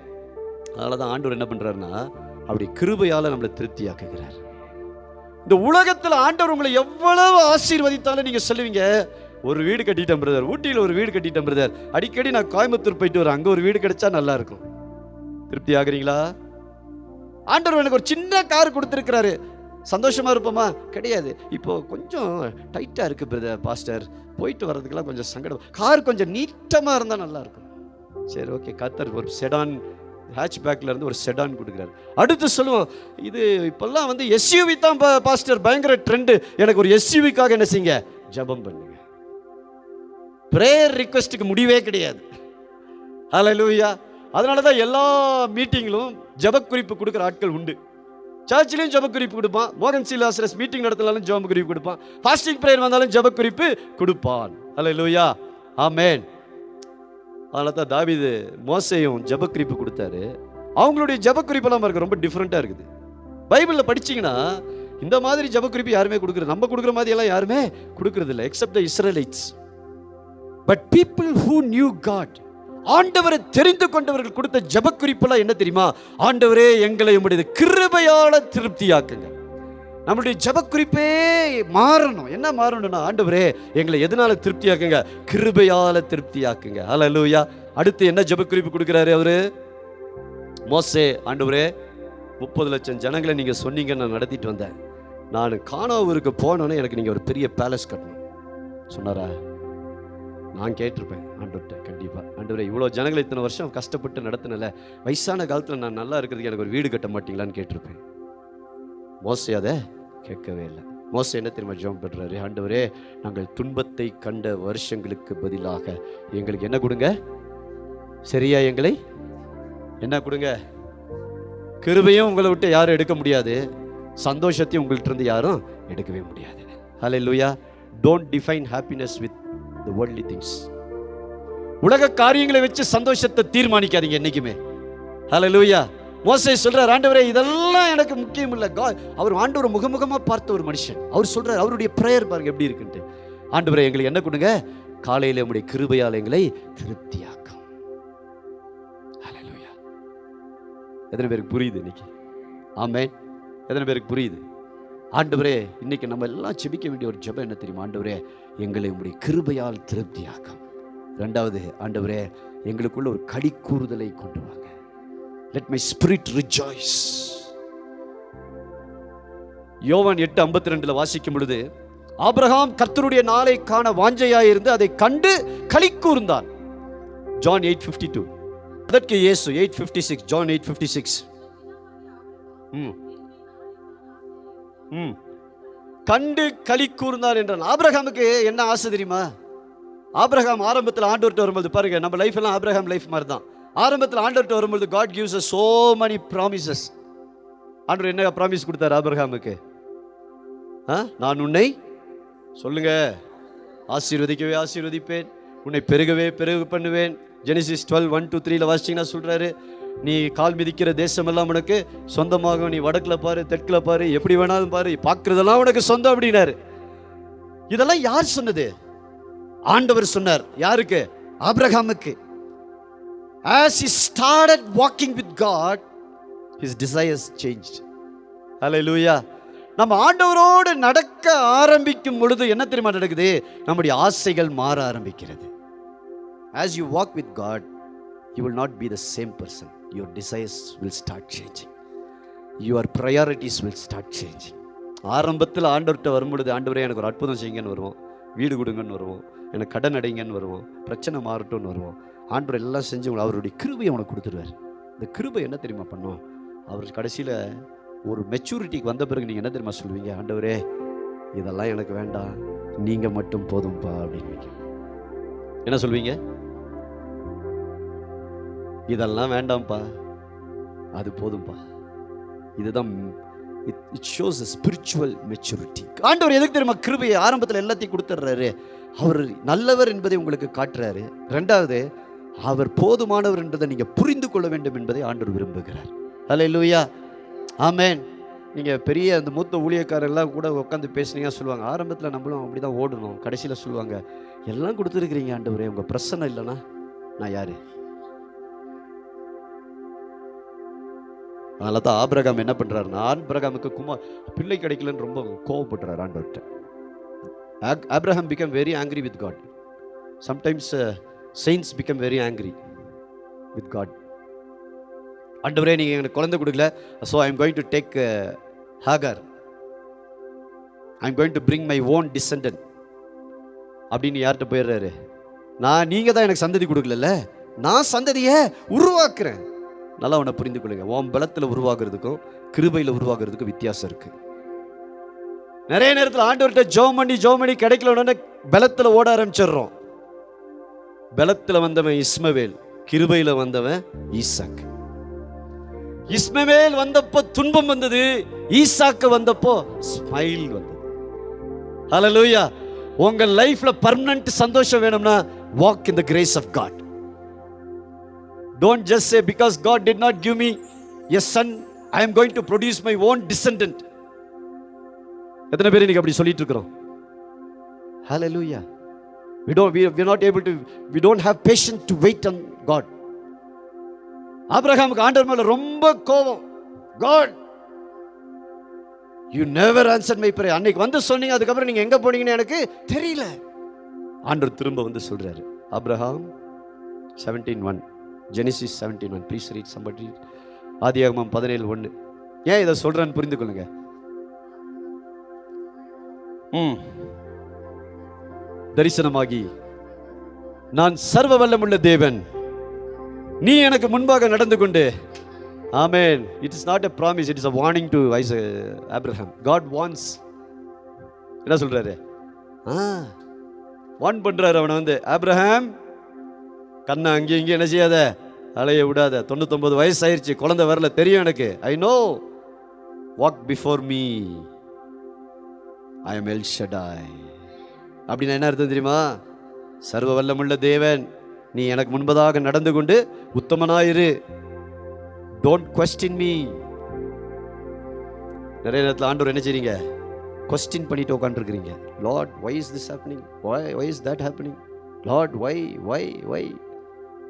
Speaker 1: அதனால தான் ஆண்டவர் என்ன பண்றாருன்னா, அப்படி கிருபையால நம்மளை திருப்தி ஆக்குகிறார். இந்த உலகத்தில் ஆண்டவர் உங்களை எவ்வளவு ஆசீர்வதித்தாலும் நீங்க சொல்லுவீங்க, ஒரு வீடு கட்டிட்டேன் பிரதர், ஊட்டியில் ஒரு வீடு கட்டிட்டேன் பிரதர், அடிக்கடி நான் கோயம்புத்தூர் போயிட்டு வரேன், அங்கே ஒரு வீடு கிடைச்சா நல்லா இருக்கும். திருப்தி ஆகுறீங்களா? ஆண்டவர் எனக்கு ஒரு சின்ன கார் கொடுத்துருக்கிறாரு, சந்தோஷமா இருப்போமா? கிடையாது. இப்போ கொஞ்சம் டைட்டாக இருக்கு பிரதர் பாஸ்டர், போயிட்டு வர்றதுக்கெல்லாம் கொஞ்சம் சங்கடம், கார் கொஞ்சம் நீட்டமாக இருந்தால் நல்லா இருக்கும். சரி ஓகே, கர்த்தர் ஒரு செடான் ஹேட்ச்பேக்ல இருந்து ஒரு செடான் கொடுக்குறாரு. அடுத்து சொல்லுவோம், இது இப்பெல்லாம் வந்து எஸ்யூவி தான் பாஸ்டர் பயங்கர ட்ரெண்டு, எனக்கு ஒரு எஸ்யூவிக்காக என்ன செய்யுங்க, ஜெபம் பண்ணுங்க. பிரேயர் ரிக்வெஸ்ட்டுக்கு முடிவே கிடையாது. ஹல்லேலூயா. அதனால தான் எல்லா மீட்டிங்கிலும் ஜெபக்குறிப்பு கொடுக்குற ஆட்கள் உண்டு. சர்ச்சிலையும் ஜெபக்குறிப்பு கொடுப்பான், மோகன் சீலாசரஸ் மீட்டிங் நடத்தினாலும் ஜெபக்குறிப்பு கொடுப்பான், ஃபாஸ்டிங் பிரேயர் வந்தாலும் ஜெபக்குறிப்பு கொடுப்பான். ஹல்லேலூயா, ஆமென். அதனால தான் தாவீது மோசேயும் ஜெபக்குறிப்பு கொடுத்தாரு. அவங்களுடைய ஜெபக்குறிப்பெல்லாம் பாருங்க ரொம்ப டிஃப்ரெண்ட்டாக இருக்குது. பைபிளில் படிச்சிங்கன்னா இந்த மாதிரி ஜெபக்குறிப்பு யாருமே கொடுக்குறது, நம்ம கொடுக்குற மாதிரி எல்லாம் யாருமே கொடுக்குறது இல்லை, except the Israelites. But people who knew God, ஆண்டவரை தெரிந்து கொண்டவர்கள் கொடுத்த ஜெபக்குறிப்பெல்லாம் என்ன தெரியுமா? ஆண்டவரே எங்களை உம்முடைய கிருபையால திருப்தியாக்குங்க. நம்மளுடைய ஜெபக்குறிப்பே மாறணும். என்ன மாறணும்னா, ஆண்டவரே எங்களை எதனால திருப்தியாக்குங்க? கிருபையால திருப்தியாக்குங்க. ஹல்லேலூயா. அடுத்து என்ன ஜெபக்குறிப்பு கொடுக்குறாரு அவரு? மோசே, ஆண்டவரே 30 லட்சம் ஜனங்களை நீங்க சொன்னீங்க, நான் நடத்திட்டு வந்தேன், நான் கானாவூருக்கு போனோன்னே எனக்கு நீங்க ஒரு பெரிய பேலஸ் கட்டணும் சொன்னாரா? நான் கேட்டிருப்பேன் ஆண்டவர்கிட்ட, கண்டிப்பா ஆண்டவரே இவ்வளோ ஜனங்களை இத்தனை வருஷம் கஷ்டப்பட்டு நடத்தினல, வயசான காலத்தில் நான் நல்லா இருக்கிறதுக்கு எனக்கு ஒரு வீடு கட்ட மாட்டீங்களான்னு கேட்டிருப்பேன். மோசே அதை கேட்கவே இல்லை. மோசே என்ன தெரியுமா ஜெபம் பண்றாரு? ஆண்டவரே நாங்கள் துன்பத்தை கண்ட வருஷங்களுக்கு பதிலாக எங்களுக்கு என்ன கொடுங்க? சரியா எங்களை என்ன கொடுங்க? கிருபையும் உங்களை விட்டு யாரும் எடுக்க முடியாது, சந்தோஷத்தையும் உங்கள்கிட்ட இருந்து யாரும் எடுக்கவே முடியாது. ஹல்லேலூயா. Don't define happiness with the worldly things. உலக காரியங்களை வச்சு சந்தோஷத்தை தீர்மானிக்காதீங்க என்னைக்குமே. ஹல்லேலூயா. மோசே சொல்றார், ஆண்டவரே இதெல்லாம் எனக்கு முக்கியம் இல்லை. அவர் ஆண்டவர் முகமுகமா பார்த்த ஒரு மனுஷன். அவர் சொல்றார், அவருடைய பிரேயர் பாருங்க எப்படி இருக்குன்ட்டு, ஆண்டவரே எங்களுக்கு என்ன கொடுங்க? காலையில உம்முடைய கிருபையால் எங்களை திருப்தியாக்கும். ஹல்லேலூயா. எத்தனை பேருக்கு புரியுது இன்னைக்கு? ஆமென். எத்தனை பேருக்கு புரியுது? ஆண்டவரே இன்னைக்கு நம்ம எல்லாம் ஜெபிக்க வேண்டிய ஒரு ஜெபம் என்ன தெரியுமா? ஆண்டவரே எங்களை உம்முடைய கிருபையால் திருப்தியாக்கும். ரெண்டாவது, ஆண்டவரே எங்களுக்குள்ள ஒரு களி கூறுதலை கொண்டு வாங்க. Let my spirit rejoice. யோவான் 8:52 வாசிக்கும் பொழுது, ஆபிரகாம் கர்த்தருடைய நாளை காண வாஞ்சையாயிருந்து அதை கண்டு களி கூர்ந்தான். John 8:52. அதற்கு இயேசு 8:56, John 8:56. கண்டு களி கூர்ந்தார் என்றான். ஆபிரகாமுக்கு என்ன ஆசை தெரியுமா? ஆபிரகாம் ஆரம்பத்தில் ஆண்டவர்கிட்ட வரும்போது பாருங்க, நம்ம லைஃப் எல்லாம் ஆபிரகாம் லைஃப் மாதிரி தான். ஆரம்பத்தில் ஆண்டவர்கிட்ட வரும்போது God gives us so many promises. ஆண்டவர் என்ன ப்ராமிஸ் கொடுத்தார் ஆபிரகாமுக்கு? நான் உன்னை சொல்லுங்க ஆசீர்வதிக்கவே ஆசீர்வதிப்பேன், உன்னை பெருகவே பெருக பண்ணுவேன். ஜெனிசிஸ் 12:1-3 வாசிச்சீங்கன்னா சொல்றாரு, நீ கால் மிதிக்கிற தேசமெல்லாம் உனக்கு சொந்தமாக, நீ வடக்கில் பாரு தெற்கில் பாரு எப்படி வேணாலும் பாரு, பார்க்கறதெல்லாம் உனக்கு சொந்தம் அப்படின்னாரு. இதெல்லாம் யார் சொன்னது? ஆண்டவர் சொன்னார். யாருக்கு? ஆபிரகாமுக்கு. As he started walking with God, his desires changed. Hallelujah. நம்ம ஆண்டவரோடு நடக்க ஆரம்பிக்கும் பொழுது என்ன தெரியுமா நடக்குது? நம்முடைய ஆசைகள் மாற ஆரம்பிக்கிறது. As you walk with God, you will not be the same person. Your desires will start changing. Your priorities will start changing. ஆரம்பத்தில் ஆண்டவர்கிட்ட வரும்பொழுது, ஆண்டவரே எனக்கு ஒரு அற்புதம் செய்யுங்கன்னு வருவோம், வீடு கொடுங்கன்னு வருவோம், எனக்கு கடன் அடைங்கன்னு வருவோம், பிரச்சனை மாறட்டும்னு வருவோம். ஆண்டவர் எல்லாம் செஞ்சு அவருடைய கிருபையை உனக்கு கொடுத்துருவார். இந்த கிருபை என்ன தெரியுமா பண்ணும்? அவர் கடைசியில் ஒரு மெச்சூரிட்டிக்கு வந்த பிறகு நீங்கள் என்ன தெரியுமா சொல்லுவீங்க? ஆண்டவரே இதெல்லாம் எனக்கு வேண்டாம், நீங்கள் மட்டும் போதும்பா அப்படின்னு. என்ன சொல்வீங்க? இதெல்லாம் வேண்டாம்ப்பா, அது போதும்பா. இதுதான் it shows a spiritual maturity. ஆண்டவர் எதுக்கு தெரியுமா கிருபையை ஆரம்பத்தில் எல்லாத்தையும் கொடுத்துட்றாரு? அவர் நல்லவர் என்பதை உங்களுக்கு காட்டுறாரு. ரெண்டாவது, அவர் போதுமானவர் என்பதை நீங்க புரிந்து கொள்ள வேண்டும் என்பதை ஆண்டவர் விரும்புகிறார். ஹல்லேலூயா, ஆமென். நீங்க பெரிய அந்த மூத்த ஊழியக்காரெல்லாம் கூட உட்காந்து பேசுனீங்க சொல்லுவாங்க, ஆரம்பத்தில் நம்மளும் அப்படிதான் ஓடணும், கடைசியில் சொல்லுவாங்க, எல்லாம் கொடுத்துருக்கிறீங்க ஆண்டவரே, உங்க பிரச்சனை இல்லைன்னா நான் யாரு? அதனால தான் ஆபிரகாம் என்ன பண்றாருன்னா, ஆபிரகாமுக்கு பிள்ளை கிடைக்கலன்னு ரொம்ப கோவப்படுறாரு ஆண்டவர்கிட்ட. Abraham became very angry with God. Sometimes saints become very angry with God. ஆண்டவரே நீங்கள் எனக்கு குழந்தை கொடுக்கல, so I am going to take ஹாகர், I am going to bring my own descendant அப்படின்னு யார்கிட்ட போயிடுறாரு? நீங்கள் தான் எனக்கு சந்ததி கொடுக்கல, நான் சந்ததியை உருவாக்குறேன். நல்லா உன்னை புரிந்து கொள்ளுங்க. உன் பலத்தில் உருவாக்குறதுக்கும் கிருபையில் உருவாக்குறதுக்கும் வித்தியாசம் இருக்கு. நிறைய நேரத்தில் ஆண்டவர்கிட்ட ஜெபம் பண்ணி கிடைக்கல உடனே பலத்தில் ஓட ஆரம்பிச்சிடுறோம். பலத்தில் வந்தவன் இஸ்மவேல், கிருபையில் வந்தவன் ஈசாக். இஸ்மவேல் வந்தப்போ துன்பம் வந்தது, ஈசாக்கு வந்தப்போ ஸ்மைல் வந்தது. ஹல்லேலூயா. உங்க லைஃப்ல பர்மனன்ட் சந்தோஷம் வேணும்னா walk in the grace of God. Don't just say because God did not give me a son, I am going to produce my own descendant. எத்தனை பேர் இன்னைக்கு அப்படி சொல்லிட்டு இருக்கிறோம்? Hallelujah. We are not able to, we don't have patience to wait on God. ஆபிரகாமுக்கு ஆண்டவர் மேல ரொம்ப கோபம். God, you never answered my prayer. அன்னைக்கு வந்து சொன்னீங்க, அதுக்கப்புறம் நீங்க எங்க போனீங்கன்னு எனக்கு தெரியல. ஆண்டவர் திரும்ப வந்து சொல்றாரு, Abraham 17:1, Genesis 17:1. Please read somebody. ஆதியாகமம் 17:1. ஏன் இதை சொல்றேன்னு புரிந்து கொள்ளுங்க. தரிசனமாகி, நான் சர்வ வல்லமுள்ள தேவன், நீ எனக்கு முன்பாக நடந்து கொண்டு. ஆமென். It is not a promise, it is a warning to Abraham. God wants. என்ன சொல்றாரு? வார்ன் பண்றாரு அவனை வந்து, ஆபிரகாம் கண்ணை அங்கேயும் இங்கேயும் என்ன செய்யாத, அலைய விடாத. 99 வயசு ஆயிடுச்சு, குழந்தை வரல, தெரியும் எனக்கு. I know. Walk before me, I am L Shaddai. அப்படின்னா என்ன அர்த்தம் தெரியுமா? சர்வ வல்லமுள்ள தேவன், நீ எனக்கு முன்பதாக நடந்து கொண்டு உத்தமனாயிரு. Don't question me. நிறைய நேரத்தில் ஆண்டவர் என்ன செய்றீங்க? கொஸ்டின் பண்ணிட்டு உட்காந்துருக்கிறீங்க. Lord, why is this happening? Why is that happening? Lord, why?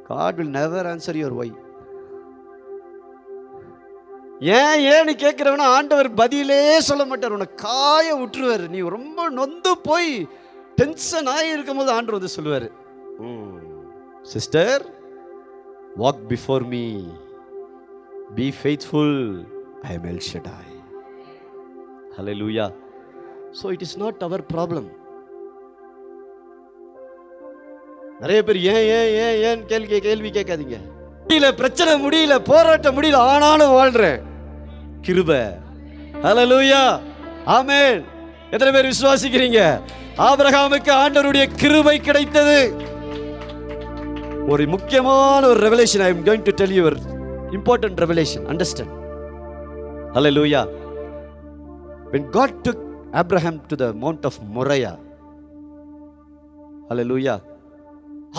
Speaker 1: God will never answer your why. ஏன்னு கேட்கிறவன ஆண்டவர் பதிலே சொல்ல மாட்டார். உன்னை காய விட்டுருவார். நீ ரொம்ப நொந்து போய் டென்ஷன் ஆகி இருக்கும் போது ஆண்டவர் வந்து சொல்லுவார், sister, walk before me, B faithful, I am L Shaddai. Hallelujah. So it is not our problem. நிறைய பேர் ஏன் கேள்வி கேட்காதீங்க. முடியல, பிரச்சனை முடியல, போராட்டம் முடியல, ஆனாலும் வாழ்றேன். கிருபை. ஹல்லேலூயா. ஆமென். எத்தனை பேர் விசுவாசிக்கிறீங்க? ஆபிரகாமுக்கு ஆண்டவருடைய கிருபை கிடைத்தது. ஒரு முக்கியமான ஒரு revelation I am going to tell you, an important revelation. Understand? Hallelujah. When God took Abraham to the Mount of Moriah, hallelujah,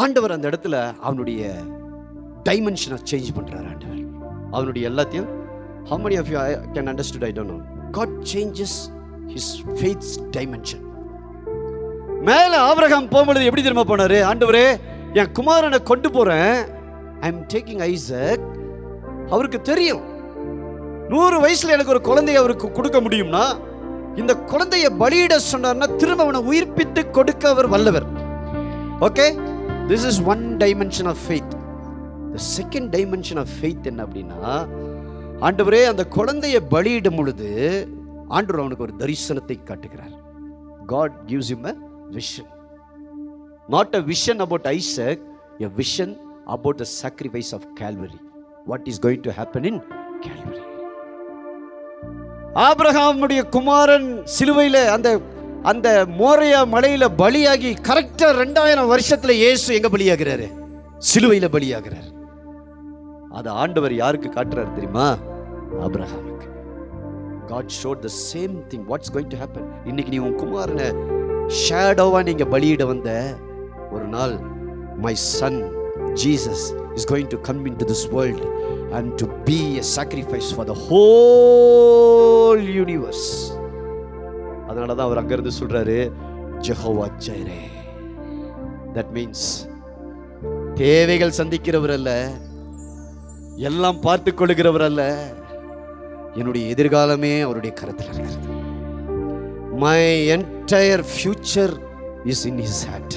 Speaker 1: ஆண்டவர் அந்த இடத்துல அவனுடைய டைமென்ஷனை சேஞ்ச் பண்றார். ஆண்டவர் அவனுடைய எல்லாத்தையும், how many of you can understood? I don't know. God changes his faith's dimension. மேல Abraham போகும்போது எப்படி தெரியுமா போனாரு? ஆண்டவரே, என் குமாரனை கொண்டு போறேன், ஐ எம் டேக்கிங் ஐசக். அவருக்கு தெரியும் 100 வயசுல எனக்கு ஒரு குழந்தையை அவருக்கு கொடுக்க முடியும்னா, இந்த குழந்தையை பலியிட சொன்னார்னா திரும்ப அவனை உயிர்ப்பித்து கொடுக்க அவர் வல்லவர். Okay, this is one dimension of faith. The second dimension of faith என்ன அப்படின்னா, ஆண்டவரே அந்த குழந்தையை பலியிடும் பொழுது ஆண்டவர் அவனுக்கு ஒரு தரிசனத்தை காட்டுகிறார். God gives him a vision. Not a vision about Isaac, a vision about the sacrifice of Calvary. What is going to happen in Calvary? ஆபிரகாமுடைய குமாரன் சிலுவையில அந்த மோரியா மலையில பலியாகி கரெக்டா 2000 வருஷத்துல இயேசு எங்க பலியாகிறாரு? சிலுவையில பலியாகிறார். அது ஆண்டவர் யாருக்கு காட்டுறாரு தெரியுமா? ஆபிரகாமுக்கு. God showed the same thing. What's going to happen? இன்னைக்கு நீ உன் குமாரனை ஷேடோவா நீங்க பலியிட வந்த ஒரு நாள், my son Jesus is going to come into this world and to be a sacrifice for the whole universe. அதனால தான் அவர் அங்கிருந்து சொல்றாரு, ஜெகோவா ஜைரே. That means தேவைகள் சந்திக்கிறவர் அல்ல, எல்லாம் பார்த்துக் கொள்கிறவர் அல்ல, என்னுடைய எதிர்காலமே அவருடைய கரத்தில் இருக்கிறது. my entire future is in his hand.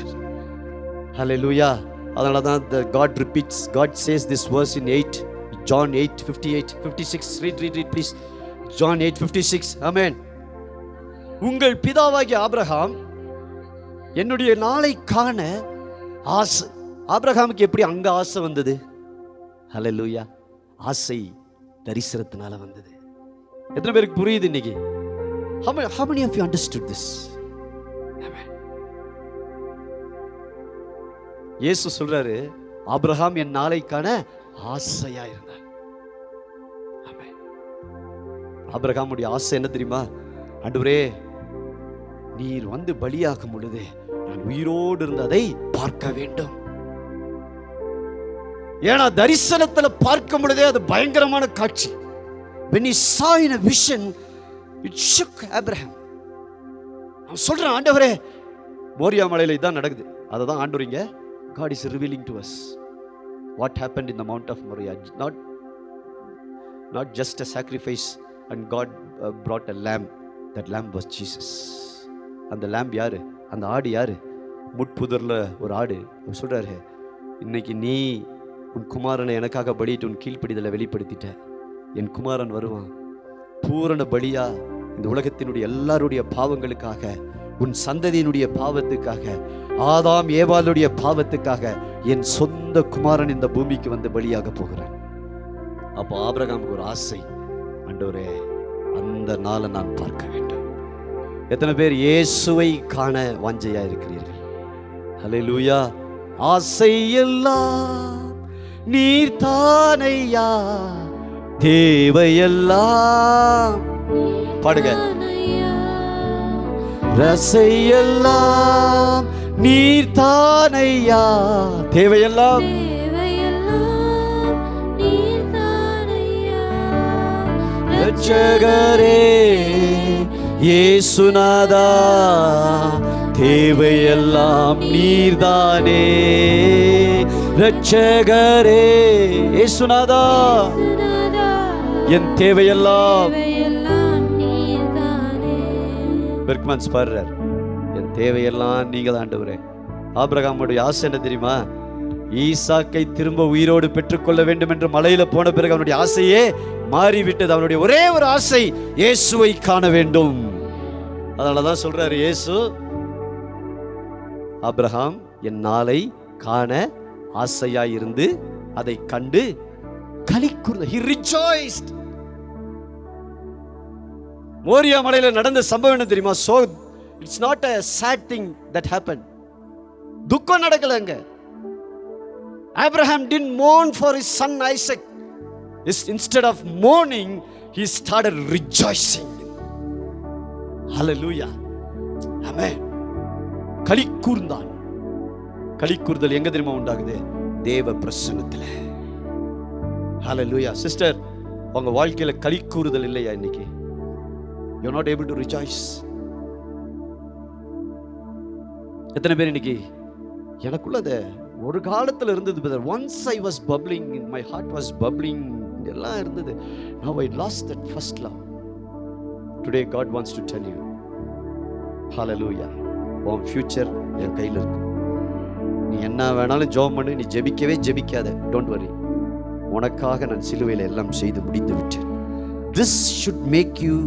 Speaker 1: Hallelujah. அதனால தான் God repeats, God says this verse in 8, John 8:58, 56. Read please. John 8:56. Amen. உங்கள் பிதாவாகிய ஆபிரகாம் என்னுடைய நாளை காண ஆசை. ஆபிரகாமுக்கு எப்படி அங்க ஆசை வந்தது? ஹல்லேலூயா. ஆசை தரிசனத்தினால வந்தது. எத்தனை பேருக்கு புரியுது இன்னைக்கு? How many of you understood this? Amen. இயேசு சொல்றாரு, ஆபிரகாம் என் நாளை காண ஆசையா இருந்தார். ஆமென். ஆபிரகாமுடைய ஆசை என்ன தெரியுமா? ஆண்டவரே, நீர் வந்து பலியாகும் பொழுது நான் உயிரோடு இருந்ததை பார்க்க வேண்டும். ஏன்னா தரிசனத்துல பார்க்கும் பொழுதே அது பயங்கரமான காட்சி. When he saw in a vision, it shook Abraham. நான் சொல்றேன், ஆண்டவரே, மோரியா மலையில இதான் நடக்குது. அததான் ஆண்டவர் இங்க God is revealing to us what happened in the Mount of Moriah. Not just a sacrifice, and God brought a lamb. That lamb was Jesus. அந்த lamb யாரு? அந்த ஆடு யாரு? முட்புதர்ல ஒரு ஆடு. அவர் சொல்றாரு, இன்னைக்கு நீ உன் குமாரனை எனக்காக பலியிட்டு உன் கீழ்ப்படிதலை வெளிப்படுத்திட்ட. என் குமாரன் வருவான் பூரண பலியா இந்த உலகத்தினுடைய எல்லாருடைய பாவங்களுக்காக, உன் சந்ததியினுடைய பாவத்துக்காக, ஆதாம் ஏவாளுடைய பாவத்துக்காக என் சொந்த குமாரன் இந்த பூமிக்கு வந்து பலியாக போகிறான். அப்போ ஆபிரகாமுக்கு ஒரு ஆசை, ஆண்டவரே அந்த நாளை நான் பார்க்க வேண்டும். எத்தனை பேர் இயேசுவை காண வாஞ்சையா இருக்கிறீர்கள்? ஹல்லேலூயா. ஆசை எல்லாம் நீர் தானையா, தேவையெல்லாம் பாடுங்க. ரசையெல்லாம் நீர் தானையா, தேவையெல்லாம் ரட்சகரே இயேசுநாதா, தேவையெல்லாம் நீர்தானே. ரட்சகரே இயேசுநாதா, என் தேவையெல்லாம் பெர்க்மன்ஸ் பாடுறார், என் தேவையெல்லாம் நீங்க தான் ஆண்டவரே. ஆபிரகாமுடைய ஆசை என்ன தெரியுமா? ஈசாக்கை திரும்ப உயிரோடு பெற்றுக்கொள்ள வேண்டும் என்று மலையில போன பிறகு அவனுடைய ஆசையே மாறிவிட்டது. அவனுடைய ஒரே ஒரு ஆசை இயேசுவை காண வேண்டும். அதனாலதான் சொல்றாரு இயேசு, ஆபிரகாம் என் நாளை காண ஆசையாயிருந்து அதை கண்டு களிக்கூர்ந்தார். He rejoiced. மோரியா மலையில நடந்த சம்பவம் என்ன தெரியுமா? So it's not a sad thing that happened. துக்கம் நடக்கலங்க. Abraham didn't mourn for his son Isaac. Instead of mourning, he started rejoicing. Hallelujah. Amen. களிக்கூர்ந்தான். களிக்கூர்தல் எங்க தெரியுமா உண்டாகுது? தேவ பிரசன்னத்துல. Hallelujah. Sister, உங்க வாழ்க்கையில களிக்கூறுதல் இல்லையா இன்னைக்கு? You're not able to rejoice. எத்தனை பேர் இன்னைக்கு எனக்குள்ள அது ஒரு காலத்துல இருந்தது brother. Once I was bubbling, my heart was bubbling, எல்லாம் இருந்தது. Now I lost that first love. Today God wants to tell you, hallelujah, உன் future என் கையில் இருக்கு. நீ என்ன வேணாலும் ஜெபம் பண்ணு, நீ ஜெபிக்கவே ஜெபிக்காத, don't worry. உனக்காக நான் சிலுவையில் எல்லாம் செய்து முடித்து விட்டேன். This should make you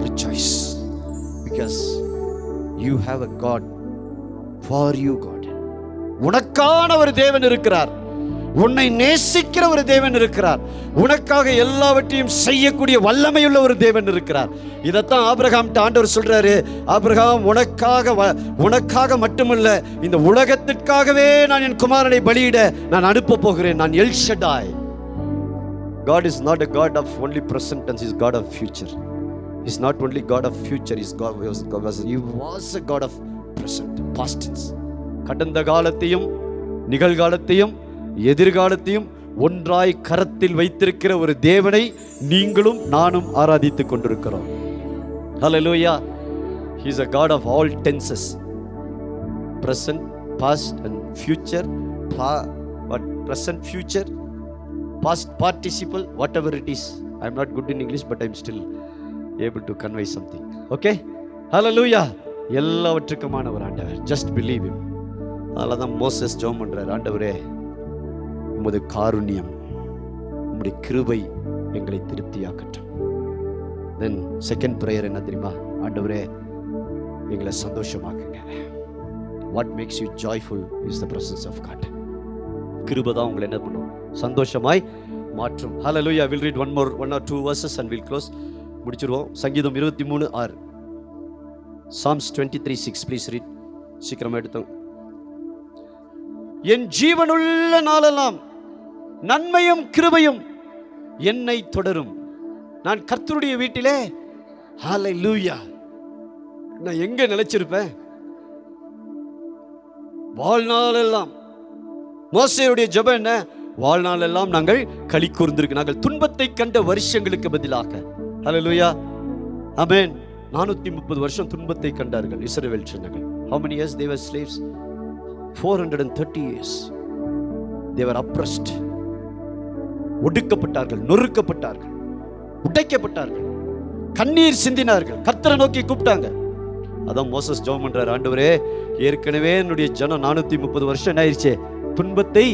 Speaker 1: rejoice because you have a God for you. God, உனக்கான ஒரு தேவன் இருக்கிறார். உன்னை நேசிக்கிற ஒரு தேவன் இருக்கிறார். உனக்காக எல்லாவற்றையும் செய்யக்கூடிய வல்லமையுள்ள ஒரு தேவன் இருக்கிறார். இதைத்தான் ஆபிரகாம் ஆண்டவர் சொல்றாரு, ஆபிரகாம் உனக்காக மட்டுமல்ல, இந்த உலகத்திற்காகவே நான் என் குமாரனை பலியிட நான் அனுப்ப போகிறேன். நான் L Shaddai. God is not a God of only present tense, He is God of future. He is not only God of future, He was a God of present, past tense. கடந்த காலத்தையும் நிகழ்காலத்தையும் எதிர்காலத்தையும் ஒன்றாய் கரத்தில் வைத்திருக்கிற ஒரு தேவனை நீங்களும் நானும் ஆராதித்துக் கொண்டிருக்கிறோம். Hallelujah. He is a God of all tenses, present, past and future. Present, future, past participle, whatever it is. I am not good in English, but I am still able to convey something. Okay? ஹல்லேலூயா. எல்லாவற்றுக்குமான ஒரு ஆண்டவர். Just believe him. அதனால தான் Moses ஜெபம் பண்றார், ஆண்டவரே உமது காருண்யம், உம்முடைய கிருபை எங்களை திருப்தியாக்கட்டும். தென் செகண்ட் பிரேயர் என்ன தெரியுமா? ஆண்டவரே எங்களை சந்தோஷமாக்குங்க. What makes you joyful is the presence of God. கிருபை தான் உங்களை என்ன பண்ணும்? சந்தோஷமாய் மாற்றும். ஹல்லேலூயா. Will read one or two verses and we'll close. முடிச்சிருவோம். சங்கீதம் 23:6. Psalms 23:6. Please read. சீக்கிரமா எடுத்தோம். என் ஜீவனுள்ள நாளெல்லாம் நன்மையும் கிருபையும் என்னை தொடரும். நான் கர்த்தருடைய வீட்டிலே. ஹல்லேலூயா. நான் எங்க நிலைச்சிருப்பேன்? வாழ்நாளெல்லாம். மோசேயுடைய ஜெபம் என்ன? வாழ்நாளெல்லாம் நாங்கள் களி கூர்ந்திருக்கு, நாங்கள் துன்பத்தை கண்ட வருஷங்களுக்கு பதிலாக. ஹல்லேலூயா. ஆமென். 430 வருஷம் துன்பத்தை கண்டார்கள் இஸ்ரவேல் ஜனங்கள். How many years they were slaves? 430 years. They were oppressed. ஒடுக்கப்பட்டார்கள், நொறுக்கப்பட்டார்கள், உடைக்கப்பட்டார்கள், கண்ணீர் சிந்தினார்கள், கர்த்தரை நோக்கி கூப்பிட்டாங்க. அதான் மோசஸ் ஜெபம் பண்றார், ஆண்டவரே ஏற்கனவே என்னுடைய ஜனம் 430 வருஷம் என்ன ஆயிடுச்சு? துன்பத்தை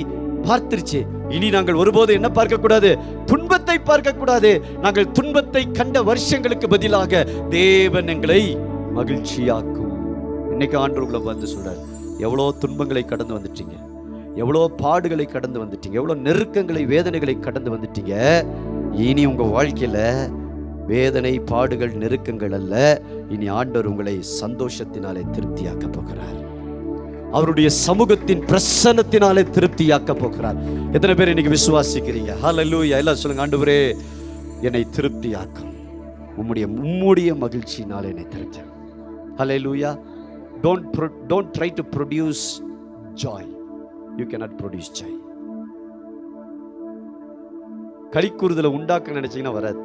Speaker 1: பார்த்திருச்சு. இனி நாங்கள் ஒருபோது என்ன பார்க்க கூடாது? துன்பத்தை பார்க்க கூடாது. நாங்கள் துன்பத்தை கண்ட வருஷங்களுக்கு பதிலாக தேவன் எங்களை மகிழ்ச்சியாக்கும். இன்னைக்கு ஆண்டவர் உங்களை பார்த்து சொல்றார், எவ்வளோ துன்பங்களை கடந்து வந்துட்டீங்க, எவ்வளோ பாடுகளை கடந்து வந்துட்டீங்க, எவ்வளோ நெருக்கங்களை வேதனைகளை கடந்து வந்துட்டீங்க. இனி உங்க வாழ்க்கையில வேதனை, பாடுகள், நெருக்கங்கள் அல்ல. இனி ஆண்டவர் உங்களை சந்தோஷத்தினாலே திருப்தியாக்க போகிறார். அவருடைய சமூகத்தின் பிரசன்னத்தினாலே திருப்தியாக்க போகிறார். எத்தனை பேர் இன்னைக்கு விசுவாசிக்கிறீங்க? ஹல்லேலூயா. எல்லாம் சொல்லுங்க, ஆண்டவரே என்னை திருப்தியாக்கும், உம்முடைய மகிழ்ச்சியினாலே என்னை திருப்தி. ஹல்லேலூயா. Don't try to produce joy. You cannot produce joy. களிக்கூறுதலை உண்டாக்க நினைச்சீங்கன்னா வராது.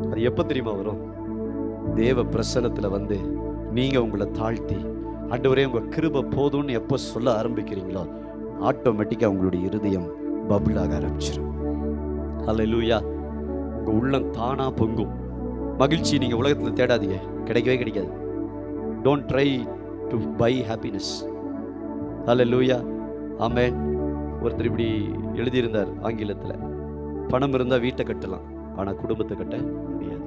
Speaker 1: அது எப்ப தெரியுமா வரும்? தேவ பிரசன்னத்துல வந்து நீங்க உங்களை தாழ்த்தி, ஆண்டவரே உங்க கிருபை போதும்னு எப்போ சொல்ல ஆரம்பிக்கிறீங்களோ ஆட்டோமேட்டிக்கா உங்களுடைய இருதயம் பபிள் ஆக ஆரம்பிச்சிடும். ஹல்லேலூயா. உங்க உள்ளம் தானா பொங்கும். மகிழ்ச்சி நீங்க உலகத்துல தேடாதீங்க, கிடைக்கவே கிடைக்காது. Don't try to buy happiness. ஹல்லேலூயா. ஆமென். ஒருத்தர் இப்படி எழுதியிருந்தார் ஆங்கிலத்தில், பணம் இருந்தா வீட்டை கட்டலாம், ஆனா குடும்பத்தை கட்ட முடியாது.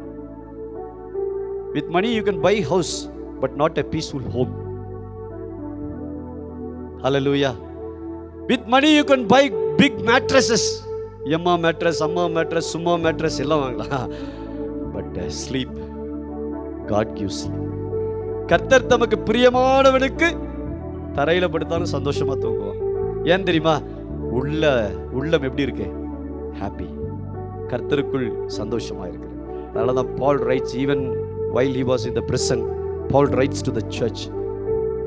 Speaker 1: With money you can buy house but not a peaceful home. Hallelujah. With money you can buy big mattresses. Yamma mattress, amma mattress, summa mattress எல்லாம் வாங்கலாம். But sleep, God gives sleep. கர்த்தர் தமக்கு பிரியமானவனுக்கு தரையில படுத்தாலும் சந்தோஷமா தூங்குவான். ஏன் தெரியுமா? உள்ளம் எப்படி இருக்கு? ஹாப்பி. கர்த்தருக்குள் சந்தோஷமா இருக்கு. அதனால தான் Paul writes, even while he was in the prison, Paul writes to the church,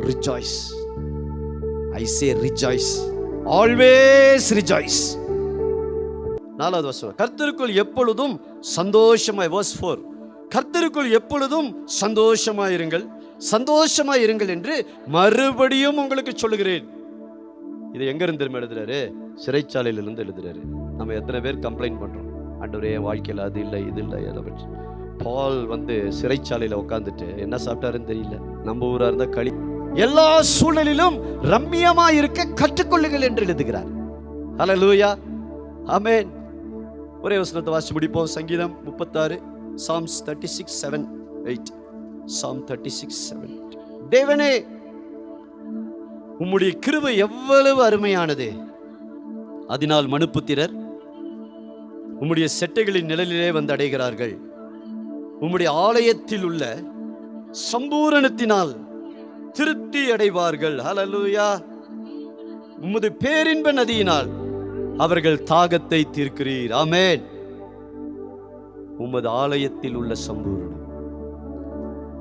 Speaker 1: rejoice. I say rejoice. Always rejoice. 4வது வசனம், கர்த்தருக்குள் எப்பொழுதும் சந்தோஷமாய். verse 4, கர்த்தருக்குள் எப்பொழுதும் சந்தோஷமாயிருங்கள், சந்தோஷமாயிருங்கள் என்று மறுபடியும் உங்களுக்கு சொல்லுகிறேன். இது எங்க இருந்து எழுதுறாரு? சிறைச்சாலையிலிருந்து எழுதுறாரு. நம்ம எத்தனை பேர் கம்ப்ளைண்ட் பண்றோம், ஆண்டவரே வாழ்க்கையில் அது இல்லை இது இல்லை அதை பற்றி. பால் வந்து சிறைச்சாலையில் உட்காந்துட்டு என்ன சாப்பிட்டாருன்னு தெரியல. நம்ம ஊரா இருந்தா களி. எல்லா சூழலிலும் ரம்மியமா இருக்க கற்றுக்கொள்ளுங்கள் என்று எழுதுகிறார். ஹல்லேலூயா. ஆமென். ஒரே வசனத்தை வாசிச்சு முடிப்போம். சங்கீதம் 36, Psalms 36:7-8. Psalm 36:7. தேவனே உம்முடைய கிருபை எவ்வளவு அருமையானது, அதனால் மனுப்புத்திரர் உம்முடைய செட்டைகளின் நிழலிலே வந்து அடைகிறார்கள். உம்முடைய ஆலயத்தில் உள்ள சம்பூரணத்தினால் திருப்தி அடைவார்கள். ஹல்லேலூயா. உம்முடைய பேரின்ப நதியினால் அவர்கள் தாகத்தை தீர்க்கிறீர். ஆமென். உமது ஆலயத்தில் உள்ள Sampooranam.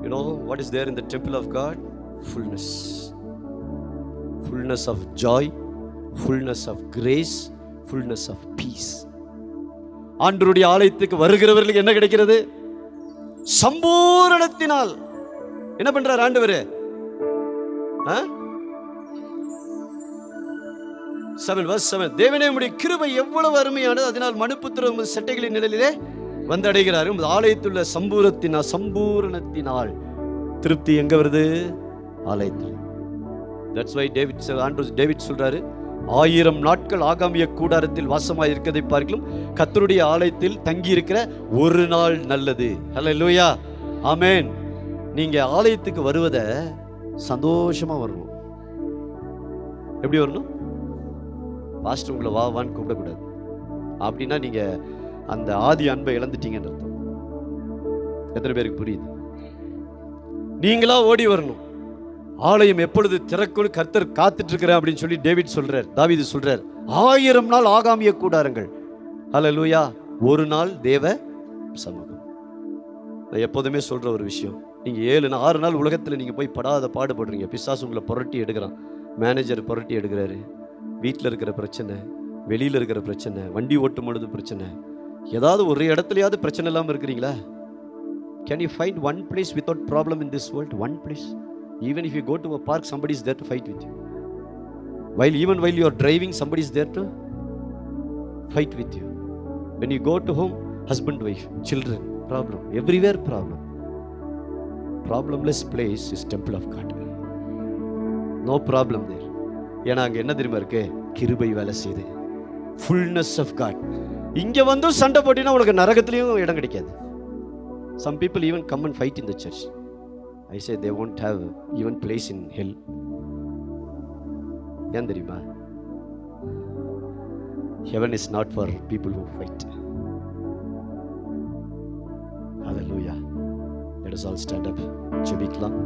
Speaker 1: You know what is there in the temple of God? Fullness. Fullness of joy, fullness of grace, fullness of peace. ஆண்டவருடைய ஆலயத்துக்கு வருகிறவர்களுக்கு என்ன கிடைக்கிறது? சம்பூரணத்தினால். என்ன பண்றார் ஆண்டவர்? 7:7. தேவனே உம்முடைய கிருபை எவ்வளவு அருமையானது, அதனால் மனுப்புத்திரர் உமது செட்டைகளின் நிழலிலே வந்து அடைகிறார். உமது ஆலயத்துள்ள சம்பூரணத்தினால் திருப்தி எங்க வருது? ஆலயத்தில். That's why டேவிட் சொல்றாரு, 1000 நாட்கள் ஆகாமிய கூடாரத்தில் வாசமாய் இருக்கிறதை பார்க்கலாம் கர்த்தருடைய ஆலயத்தில் தங்கி இருக்கிற ஒரு நாள் நல்லது. ஹல்லேலூயா, ஆமென். நீங்க ஆலயத்துக்கு வருவதை சந்தோஷமா வரணும். எப்படி வரணும்? பாஸ்டர் உங்களை வான்னு கூப்பிடக்கூடாது. அப்படின்னா நீங்க அந்த ஆதி அன்பை இழந்துட்டீங்கன்னு அர்த்தம். எத்தனை பேருக்கு புரியுது? நீங்களா ஓடி வரணும். ஆலயம் எப்பொழுது திறக்கும் கர்த்தர் காத்துட்டு இருக்கிறேன் அப்படின்னு சொல்லி தாவீது சொல்றார். 1000 நாள் ஆகாமிய கூடாரங்கள். ஹல்லேலூயா, ஒரு நாள் தேவ சமூகம். நான் எப்போதுமே சொல்ற ஒரு விஷயம், நீங்க 6 நாள் உலகத்துல நீங்க போய் படாத பாடுபடுறீங்க. பிசாசு உங்களை புரட்டி எடுக்கிறான், மேனேஜர் புரட்டி எடுக்கிறாரு, வீட்டில் இருக்கிற பிரச்சனை, வெளியில இருக்கிற பிரச்சனை, வண்டி ஓட்டும் பொழுது பிரச்சனை, ஏதாவது ஒரு இடத்துலயாவது பிரச்சனை இல்லாமல் இருக்கிறீங்களா? Can you find one place without problem in this world? One place. Even if you go to a park, somebody is there to fight with you. Even while you are driving, somebody is there to fight with you. When you go to home, husband, wife, children, problem. Everywhere problem. Problemless place is temple of God. No problem there. ஏன்னா அங்கே என்ன தெரியுமா இருக்கு? கிருபை வேலை செய்து, fullness of God. இங்கே வந்து சண்டை போட்டினா உனக்கு நரகத்திலையும் இடம் கிடைக்காது. Some people even come and fight in the church. I say they won't have even place in hell. ஏன் தெரியுமா? Heaven is not for people who fight. Hallelujah. Let us all stand up. ஜெபிக்கலாம்.